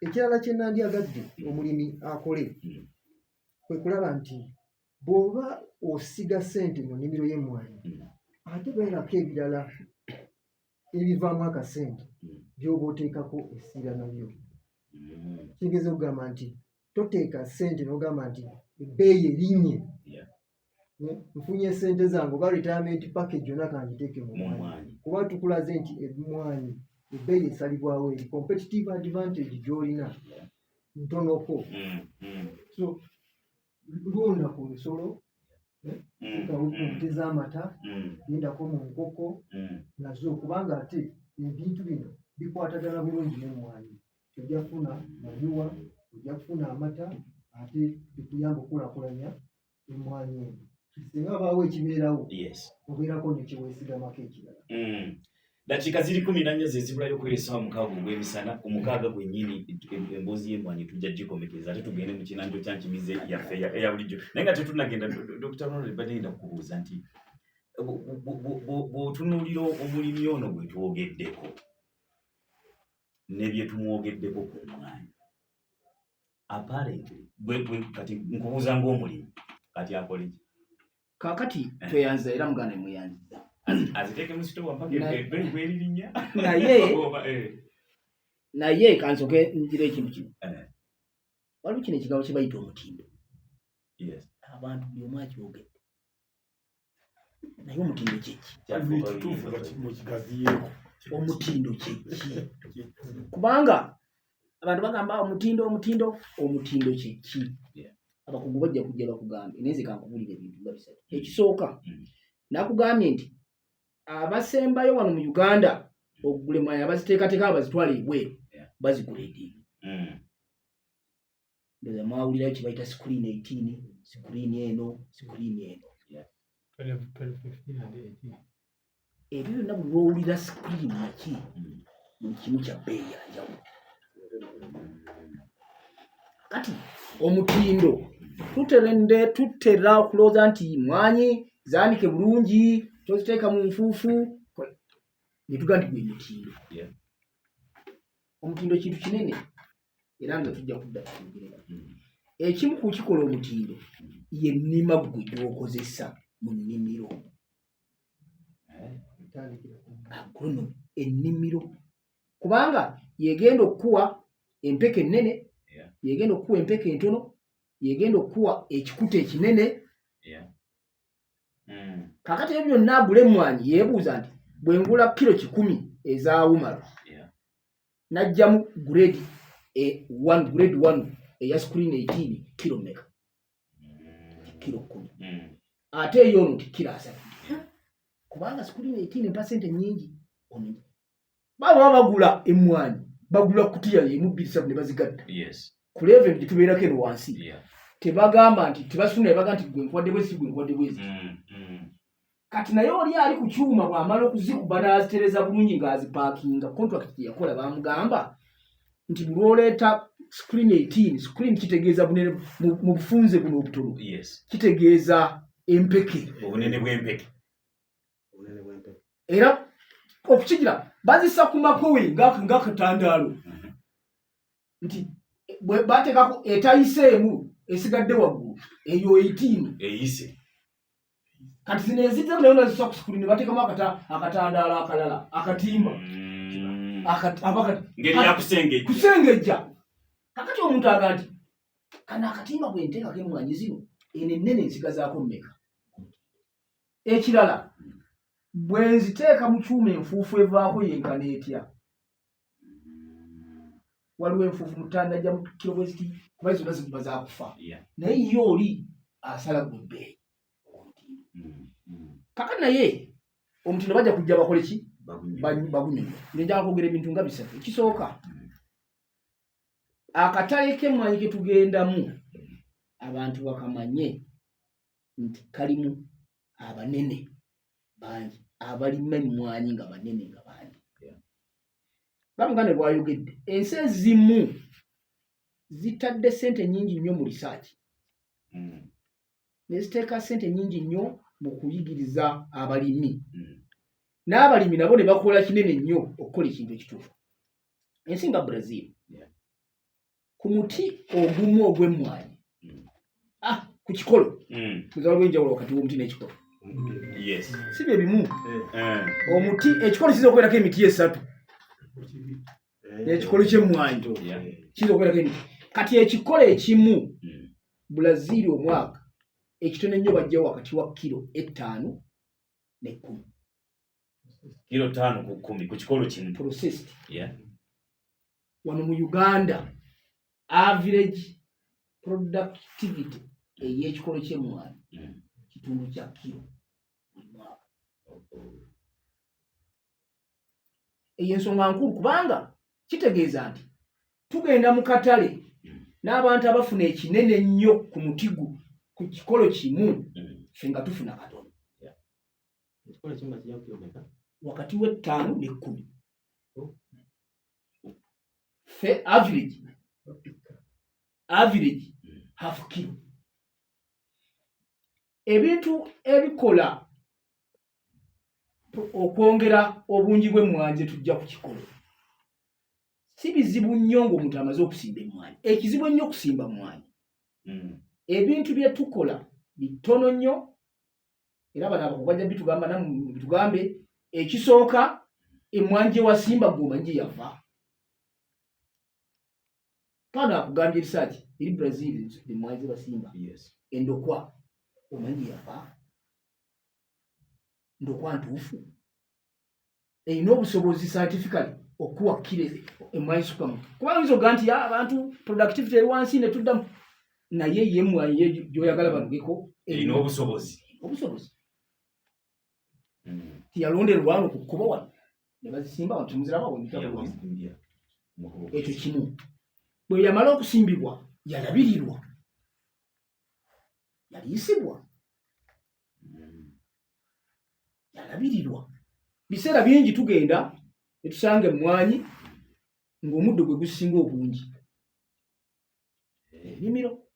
Ekirala kye nandyagadde omulimi akole kwe kulaba nti bw'oba osiga ssente mu nnimiro y'emmwanyi ate beerako ebirala ebivaamu akasente by'oba oteekako essira nabyo. Kitegeeza okugamba nti toteeka ssente n'ogamba nti ebbeeyi erinnye nfunye ssente zange oba retirement package yonna kangiteeke mu mmwanyi kuba tukulaze nti emmwanyi ebbeeyi esalibwawo eri competitive advantage gy'olina ntonoko. So lunda ku nsolo ente z'amata gendako mu nkoko nazo kubanga ate ebintu bino bikwatagana bulungi n'emmwanyi. Ojja kufuna manyuwa, ojja kufuna amata ate bikuyamba okulakulanya emmwanyi eno. Singa abaawo ekibeerawo obeerako nekiweesigamako ekirala. Dakiika ziri 14 ze zibulayo okuweeresa omukaaga ogw'emisana ku mukaaga gwennyini emboozi y'emmwanyi tujja gikomekeza ate tugende mu kinanjo kya nkimize yaffe eya bulijjo. Naye nga tetunnagenda Dr. Ronald badde kubuuza nti bw'otunuulira omulimi ono gwe twogeddeko ne bye tumwogeddeko ku mmwanyi apparently kati nkubuuza ng'omulimi kati akole ki? Kaakati tweyanza era muganda muyanziza aziteeke mu sitowa mpaka ebbeeyi bweririnnya naye kansoke ngira ekintu kino waliwo kino ekigambo kye bayita omutindo. Abantu buli omu akyogedde naye omutindo kyeki? Omutindo kyeki? Kubanga abantu bagamba omutindo kyeki? Abakugu bajja kujja bakugambe naye nze kankubulira ebintu nga bisatu. Ekisooka nakugambye nti abasembayo wano mu Uganda okugula emmwanyi abaziteekateeka abazitwala ebweru bazigula eddiini. Ndoza mwawulirayo kye bayita screen 18 screen eno. Ebyo byonna bwe bwowulira screen ki buli kimu kya bbeeyi ya njawulo. Kati omutindo tutera okulowooza nti mmwanyi zaanike bulungi toziteeka mu nfuufu ne tuga nti gwe mutindo. Omutindo kintu kinene era nga tujja kudda tugerera. Ekimu ku kikola omutindo ye nnima gwe gy'okozesa mu nnimiro. Agronomy ennimiro kubanga yegenda okuwa empeke ennene, yegenda okuwa empeke entono, yegenda okuwa ekikuta ekinene. Kakati ebyo byonna agula emmwanyi yeebuuza nti bwe ngula kilo 10 eza Wumalo najjamu grade 1 eya screen 18 kilo meka? Kilo 10. Ate eyo nti kilo 3 kubanga screen 18 percent nyingi. Baba bagula emmwanyi bagula kutiya yemu 2 ne bazigadda. Ku level gye tubeerako eno wansi tebagamba nti tebasuna ebaga nti gwe nkwadde bwezi gwe nkwadde bwezi. Kati naye oli ali ku kyuma bw'amala okuzikuba n'azitereza bulungi ng'azipaakinga contract gye yakola bamugamba nti bulwoleeta screen 18 screen kitegeeza bunene mu bufunze buno obutono. Kitegeeza empeke obunene bw'empeke era okukigira bazisa ku makowe ng'akatandaalo nti bwe bateekako etayiseemu esigadde waggulu eyo 18 eyise. Kati zino ezidde nayo nazisa ku screen bateekamu akatandaalo akalala akatimba ngeri yakusengejja kusengejja kakati omuntu aga nti kana akatimba bwe nteekako emmwanyi zino eno ennene nsigazaako mmeka. Ekirala bwe nziteeka mu kyuma enfuufu evaako yenkana etya. Waliwo enfuufu mutandajja mu kiro bwe ziti kuba zonna ziba zaakufa naye ye oli asala gwe bbeeyi. Kakati naye omutindo bajja kujja bakole ki bagunyonyo. Njagala kwogera ebintu nga bisatu. Ekisooka akatale k'emmwanyi ke tugendamu abantu bakamanye nti kalimu abanene bangi abalima emmwanyi nga banene nga bangi. Bamuganda bwayogedde ensi ezimu zitadde ssente nnyingi nnyo mu research ne ziteeka ssente nnyingi nnyo mu kuyigiriza abalimi n'abalimi nabo ne bakola kinene nnyo okukola ekintu ekituufu. Ensi nga Brazil ku muti ogumu ogw'emmwanyi ku kikolo muzala lw'enjawulo wakati w'omuti n'ekikolo si bye bimu. Omuti ekikolo kiyinza okubeerako emiti esatu n'ekikolo ky'emmwanyi kiyinza okubeerako emiti. Kati ekikolo ekimu Brazil omwaka ekitono ennyo bajjawo wakati wa kilo 5 ne 10. Kilo 5 ku 10 ku kikolo kimu processed. Wano mu Uganda average productivity ey'ekikolo ky'emmwanyi kitundu kya kilo buli mwaka. Eyo ensonga nkulu kubanga kitegeeza nti tugenda mu katale n'abantu abafuna ekinene ennyo ku mutigu ku kikolo kimu ffe nga tufuna katono. Wakati w'5 ne 10 ffe average half kilo. Ebintu ebikola okwongera obungi bw'emmwanyi tujja ku kikolo si bizibu nnyo ng'omuntu amaze okusimba emmwanyi. Ekizibu ennyo okusimba mmwanyi ebintu bye tukola bitono nnyo era bano abako bajja bitugamba namu bitugambe. Ekisooka emmwanyi gye wasimba gw'omanyi gye yava. Kana akugambye research eri Brazil emmwanyi ze basimba endokwa omanyi gye yava. Ndokwa ntuufu erina obusobozi scientifically okuwa kire emmwanyi sukamu kuba oyinza oga nti abantu productivity eri wansi ne tuddamu naye ye emmwanyi gy'oyagala balugeko erina obusobozi tiyalonderwa wano ku kkubo wano ne bazisimba wano temuziraba wano. Ekyo kimu. Bwe yamala okusimbibwa yalabirirwa yaliisibwa yalabirirwa. Biseera bingi tugenda ne tusanga emmwanyi ng'omuddo gwe gusinga obungi ennimiro.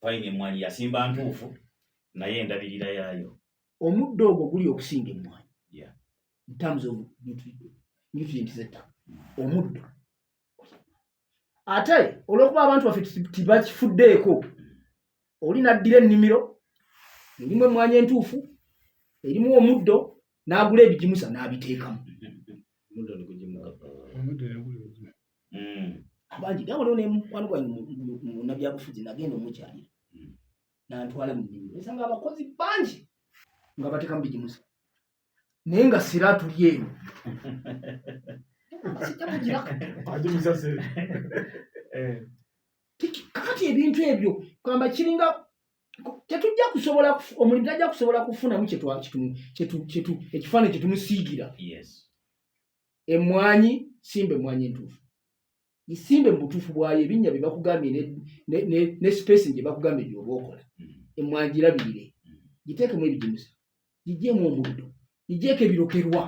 Fine emmwanyi yasimba ntuufu naye endabirira yaayo omuddo ogwo guli okusinga emmwanyi in terms of nutrients z'ettaka omuddo. Ate olw'okuba abantu baffe tibakifuddeeko oli n'addira ennimiro erimu emmwanyi entuufu erimu omuddo n'agula ebigimusa n'abiteekamu. Abangi naye waliwo n'omukwano gwange munnabyabufuzi nagenda omukyalira n'antwala mu nnimiro esanga abakozi bangi nga bateekamu bigimusa naye nga sira atuli eno kakati ebintu ebyo kwamba kiringa tetujja kusobola omulimu tajja kusobola kufunamu ekifaananyi kye tumusiigira. Emmwanyi simba emmwanyi entuufu gisimbe mu butuufu bwayo ebinnya bye bakugambye ne spacing gye bakugambye gy'oba okola. Emmwanyi girabirire giteekemu ebigimusa gigyemu omuddo gigyeko ebirokerwa.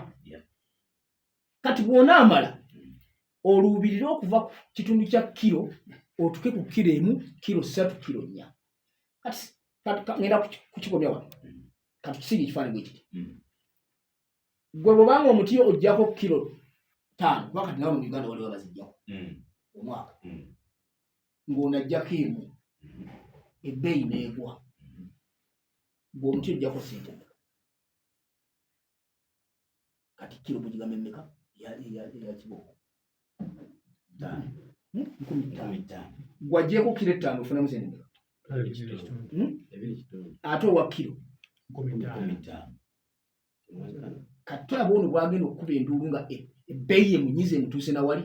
Kati bw'onaamala oluubirire okuva ku kitundu kya kilo otuke ku kilo 1 kilo 3 kilo 4. Kati ngenda kukikomya wano kati tusiige ekifaananyi bwe kiti. Gwe bw'obanga omuti oggyako kilo 5 kuba kati nawe mu Uganda waliwo abaziggyako omwaka ng'onaggyako emu ebbeeyi n'egwa ng'omuti oggyako ssente kati kilo bwe gigamba emmeka ya kiboko 5. gwajjeko kilo 5 ofuna musene ate owa kilo 5. kati abono bwagenda okukuba enduulu nga ebbeeyi emunyize emutuuse na wali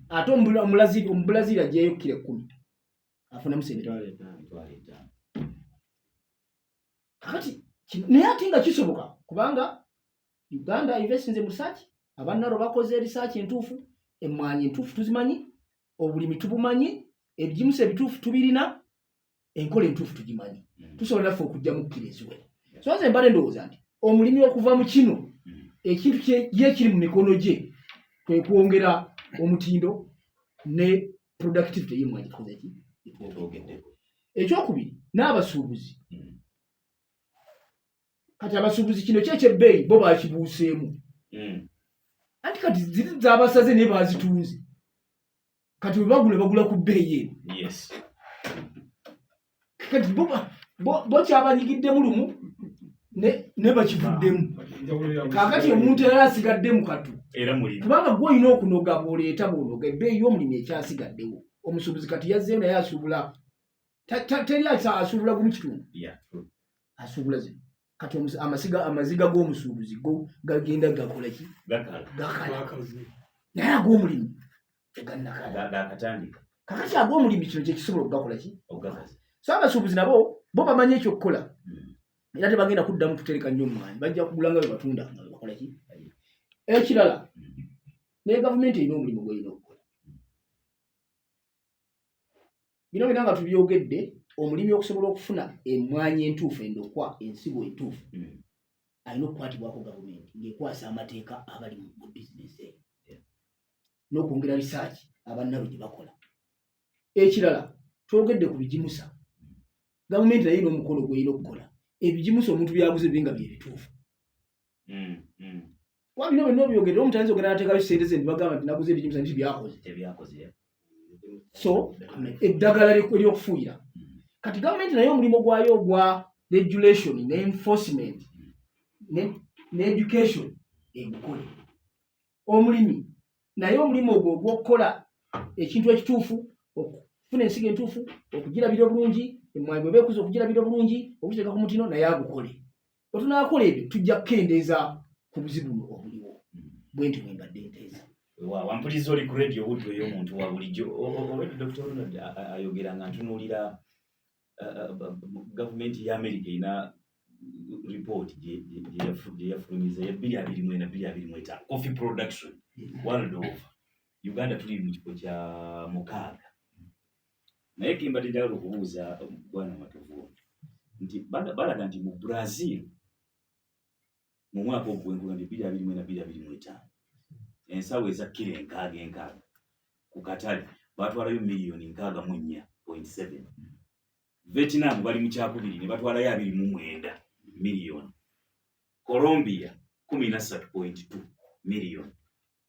ate omubulaziri ajeeyo kilo 10 afuna musene kakati naye ate nga kisoboka kubanga Uganda investinze mu research abannaro bakoze research entuufu emmwanyi entuufu tuzimanyi obulimi tubumanyi ebijimusa ebituufu tubirina enkola entuufu tugimanyi tusobola naffe okujja mu kkiro eziwera so nze mbadde ndowooza nti omulimi okuva mu kino ekintu ye kiri mu mikono gye kwe kwongera omutindo ne productivity y'emmwanyi tukozeki ekyokubiri n'abasuubuzi kati abasuubuzi kino kyekyebeeyi bo bakibuuseemu anti kati ziri z'abasaze naye bazitunze kati bwe bagula ku bbeeyi eno kati bo kyabanyigiddemu lumu ne bakivuddemu kaakati omuntu era asigadde mu katu kubanga gwe olina okunoga bw'oleeta bw'onoga ebbeeyi y'omulimi ekyasigaddewo omusuubuzi kati yazzeeyo naye asuubula teri asuubula gumu kitundu asuubula zino kati amaziga g'omusuubuzi go gagenda gakola ki gakala naye ag'omulimi teganakatandika kakati ag'omulimi kino kyekisobola okugakola ki so abasuubuzi nabo bo bamanyi ekyokukola era tebagenda kuddamu kutereka nnyo mmwanyi bajja kugula nga bwe batunda nga bwe bakola ki ekirala naye gavumenti erina omulimu gw'erina okukola bino bina nga tubyogedde omulimi okusobola okufuna emmwanyi entuufu endokwa ensigo entuufu alina okukwatibwako gavumenti ng'ekwasa amateeka abali mu bizinesi eyo n'okwongera research abannalo gye bakola ekirala twogedde ku bijimusa gavumenti naye n'omukolo gw'erina okukola ebijimusa omuntu byaguze bibe nga bye bituufu kuba bino byonna obyogedde omuntu ayinza ogenda nateekayo ssente ze nibagamba nti naguze ebijimusa nti tebyakoze so eddagala ery'okufuuyira kati gavumenti naye omulimu gwayo ogwa regulation ne enforcement ne education egukole omulimi naye omulimu ogwo ogw'okukola ekintu ekituufu okufuna ensigo entuufu okugirabira obulungi emmwanyi bwe beekuza okugirabira obulungi okugiteeka ku mutino naye agukole bwe tunaakola ebyo tujja kukendeeza ku buzibu obuliwo bwe nti bwe mbadde nteeza wampuliza oli ku radio budde ey'omuntu wa bulijjo obwedde Dr. Ronald ayogera nga ntunuulira gavumenti ya America erina report gye yafulumiza ya 2024 coffee production world over Uganda tuli mu kifo kya 6 naye kimbadde njagala okubuuza bwana Matovu nti balaga nti mu Brazil mu mwaka ogw'enkugambye 2024 ensawo eza kilo 6 ku katale batwalayo miliyoni 64.7. Vietnam bali mu kyakubiri ne batwalayo 29 miliyoni. Colombia 13.2 miliyoni.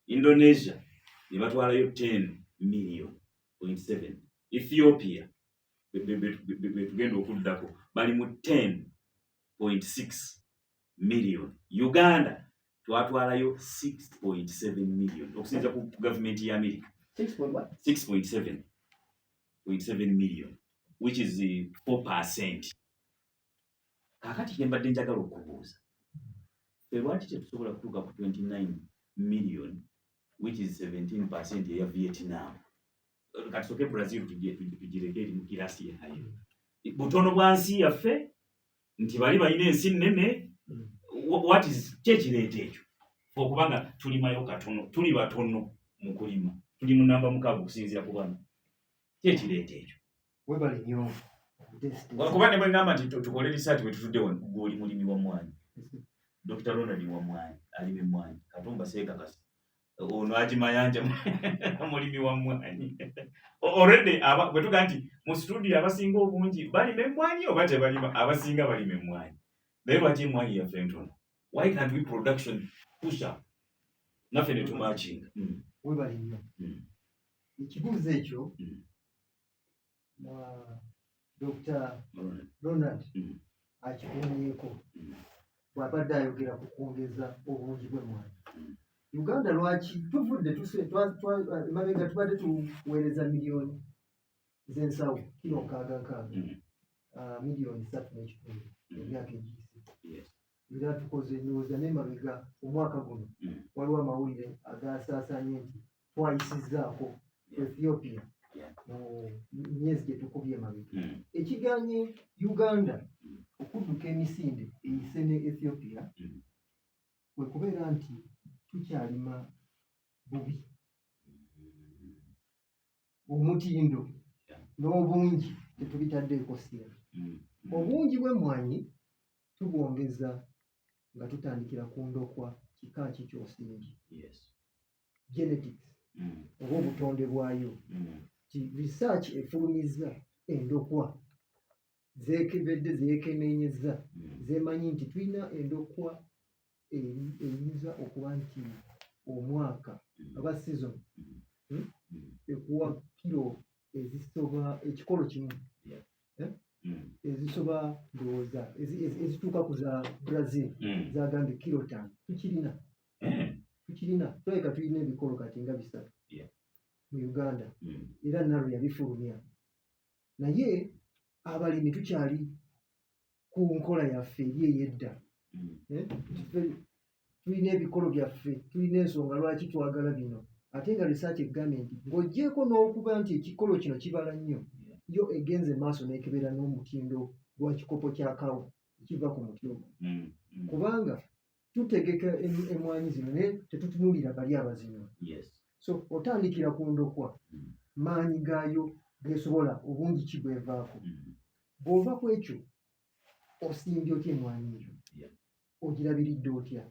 Indonesia ne batwalayo 10 miliyoni 0.7. Ethiopia tugenda okuddako bali mu 10.6 miliyoni. Uganda twatwalayo 6.7 miliyoni okusinza ku gavumenti ya America. 6.7 million, which is 4%. Kakati kyembadde njagala okubuuza lwaki tetusobola kutuuka ku 29 million, which is 17% eya Vietnam. Katusoke Brazil tugireke eri mu kirasi yayo butono bwa nsi yaffe nti bali balina ensi nnene. What is kyekireeta ekyo okubanga tulimayo katono, tuli batono mu kulima, tuli mu namba 6 okusinziira ku bana. Kyekireeta ekyo webale nnyo kuba ne bwengamba nti tukole research bwe tutudde gw'oli mulimi wa mwani. Dr. Ronald wa mwani alime mwani Katumba Seekakasa ono agimayanja mulimi wa mwani already bwe tuga nti mu studio abasinga obungi balima emmwanyi oba tebalima, abasinga balima emmwanyi. Naye lwaki emmwanyi yaffe ntono? Why can't we production push up? Naffe ne tumachinga. Webale nnyo ekibuuzo ekyo Dr. Ronald akikumyeko bw'abadde ayogera ku kwongeza obungi bw'emmwanyi. Uganda lwaki tuvudde mabega tubadde tuweereza miliyoni z'ensawo kilo nkaaga miliyoni 3.5 emyaka egiyise. Era tukoze ndowooza n'emabega omwaka guno waliwo amawulire agasaasaanye nti twayisizzaako Ethiopia mu myezi gye tukubye emabega. Ekiganye Uganda okudduka emisinde eyise ne Ethiopia kwe kubeera nti tukyalima bubi omutindo n'obungi tetubitaddeeko ssira. Obungi bw'emmwanyi tubwongeza nga tutandikira ku ndokwa kika ki ky'osingi genetics oba obutonde bwayo. Ti research efulumizza endokwa zeekebedde zeekeneenyezza zeemanyi nti tulina endokwa eyinza okuba nti omwaka aba season ekuwa kilo ezisoba ekikolo kimu ezisoba ndowooza ezituuka ku za Brazil zagambye kilo 5 tukirina tulabika tulina ebikolo kati nga 3 mu Uganda era nalwe yabifulumya. Naye abalimi tukyali ku nkola yaffe eri ey'edda. Tulina ebikolo byaffe, tulina ensonga lwaki twagala bino, ate nga research egambye nti ng'oggyeko n'okuba nti ekikolo kino kibala nnyo, yo egenze maaso n'ekebera n'omutindo gwa kikopo kya kawa kiva ku muti ogwo. Kubanga tutegeka emmwanyi zino naye tetutunuulira bali abazinywa. So otandikira ku ndokwa maanyi gaayo geesobola obungi ki bwevaako. Bw'ova ku ekyo osimbye otya emmwanyi eyo, ogirabiridde otya,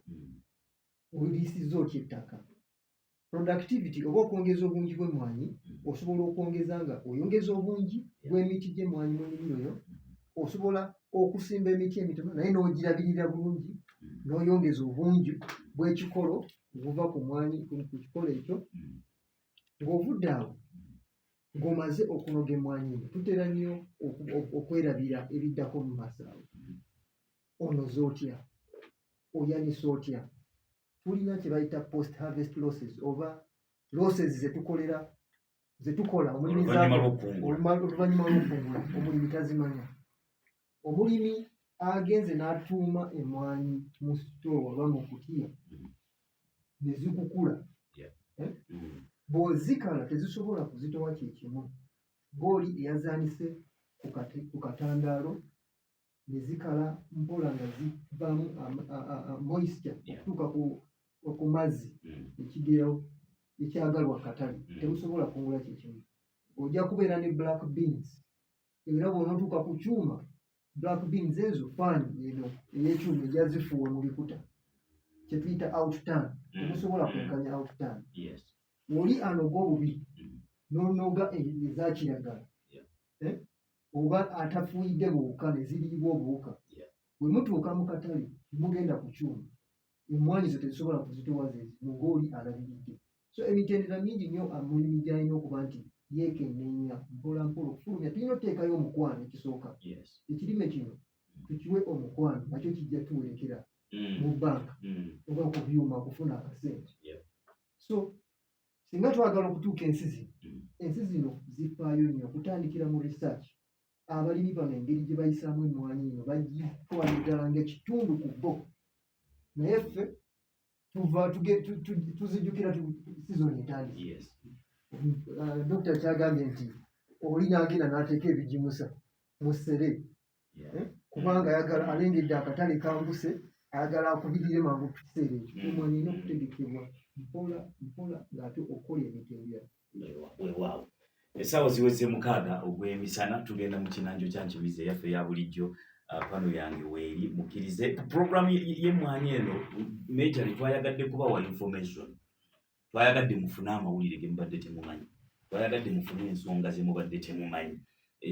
oliisizza otya ettaka. Productivity oba okwongeza obungi bw'emmwanyi osobola okwongeza nga oyongeza obungi bw'emiti gy'emmwanyi mu nnimiro yo, osobola okusimba emiti emitono naye n'ogirabirira bulungi, n'oyongeza obungi bw'ekikolo obuva ku mmwanyi ku kikolo ekyo. Ng'ovudde awo ng'omaze okunoga emmwanyi eyo, tutera nnyo okwerabira ebiddako mu maaso awo. Onoza otya, oyanisa otya. Tulina kye bayita post harvest losses oba losses zetukola oluvannyuma lw'okukungula omulimi tazimanya. Omulimi agenze n'atuuma emmwanyi mu sitoowa oba mu kutiya ne zikukula, bw'ozikala tezisobola kuzitowa kyekimu. Ng'oli eyazaanise ku katandaalo ne zikala mpola nga zivaamu moisture okutuuka ku mazzi ekigero ekyagalwa katale, tebusobola kungula kyekimu. Ojja kubeera ne black beans, era bw'onootuuka ku kyuma black beans ezo faani eno ey'ekyuma egyazifuuwa mu bikuta kye tuyita outturn, tebusobola kwenkanya outturn. Oli anoga obubi n'onoga eza kiragala oba atafuuyidde buwuka ne ziriibwa obuwuka, bwe mutuuka mu katale mugenda ku kyuma, emmwanyi zo tezisobola kuzitowa zezimu ng'oli alabiridde. So emitendera mingi nnyo omulimi gy'alina okuba nti yeekenneenya mpola mpola okufulumya. Tulina okuteekayo omukwano ekisooka. Ekirime kino tukiwe omukwano, nakyo kijja tuwerekera mu bbanka oba ku byuma okufuna akasente. So singa twagala okutuuka ensi zino zifaayo nnyo okutandikira mu research. Abalimi bano engeri gye bayisaamu emmwanyi eno bagitwala ddala ng'ekitundu ku bo, naye ffe tuzijjukira sizoni etandika. Dokita kyagambye nti oli n'agenda n'ateeka ebigimusa mu ssere kubanga ayagala alengedde akatale kambuse, ayagala akubirire mangu ku kiseera ekyo. Emmwanyi erina okutegekebwa mpola mpola ng'ate okola emitendera. Weewaawo. Essaawa ziweze 6 ogw'emisana tugenda mu kinanjo kya Nkimizi eyaffe eya bulijjo. Pano yange weeri mukkirize puroguramu y'emmwanyi eno majorly twayagadde kubawa information, twayagadde mufune amawulire ge mubadde temumanyi, twayagadde mufune ensonga ze mubadde temumanyi.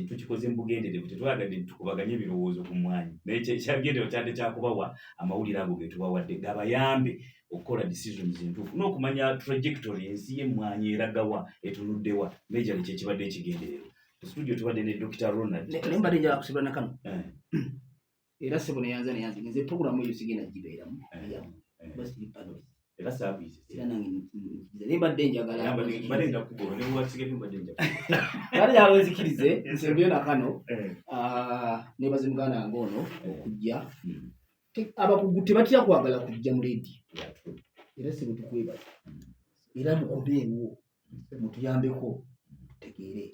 Tukikoze mu bugenderevu, tetwayagadde tukubaganye ebirowoozo ku mmwanyi, naye kyagenderero kyadde kyakubawa amawulire ago ge tubawadde gabayambe okukola decisions entuufu n'okumanya trajectory ensi y'emmwanyi eragawa etunuddewa. Majorly kye kibadde ekigenderero. Studio tubadde ne Dr. Ronald. Ne mbadde njala kusibula na kano. Era sebo ne yanza nze programu eyo sigenda gibeeramu. Basi panels. era saabizi era nange nzikiriza naye mbadde njagala mbadde ndakugoba ne bwasigadde mbadde njakugoba kale yalo nzikirize nsembyeyo nakano nebaze muganda wange ono okujja abakugu tebatya kwagala kujja mu leedi era si bwe tukwebaza era mukomeewo mutuyambeko tutegeere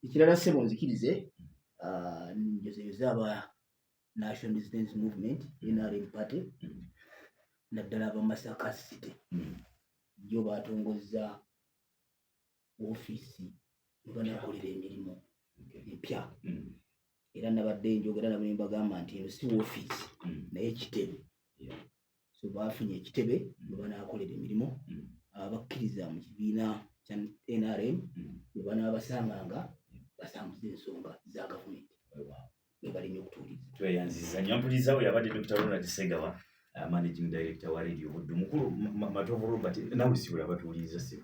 ekirala ssebo nzikirize njozeyoze aba National Resistance Movement NRM Party naddala aba Masaka City jo batongozza ofiisi mubanakolera emirimu epya era nabadde njogera nabo ne mbagamba nti eno si ofiisi naye ekitebe so bafunye ekitebe mubanakolera emirimu abakkiriza mu kibiina kya NRM mubana basanganga basanguza ensonga za gavumenti ebalimi okutuuliza tweyanziza nyampuliza we yabadde Dr. Ronald Segawa managing director wa Radio Buddu mukulu Matovu Robert nawe siwe abatuuliza siwe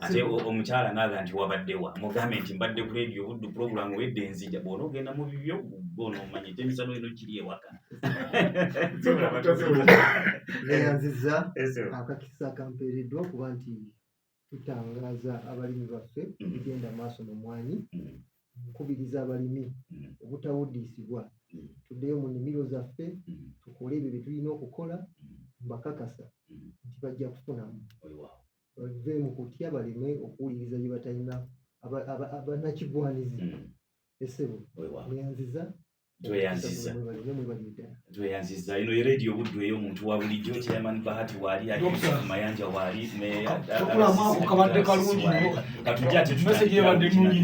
ate omukyala naga nti wabaddewa mugambe nti mbadde ku Radio Buddu program wedde enzija bw'ona ogenda mu bibyo bw'ona omanye temisano eno kiri ewaka neyanziza akakisa akampeereddwa kuba nti tutangaaza abalimi baffe ebigenda maaso mu mwanyi nkubiriza abalimi obutawuddiisibwa tuddeyo mu nnimiro zaffe tukole ebyo bye tulina okukola mbakakasa nti bajja kufunamu bave mu kutya baleme okuwuliriza bye batalina abanakigwanizi esebo neyanziza tweyanziza ino Radio Buddu ey'omuntu wa bulijjo Chairman Bahati waali ali Mayanja waali kabadde kalungi katujja tetumeseje badde nungi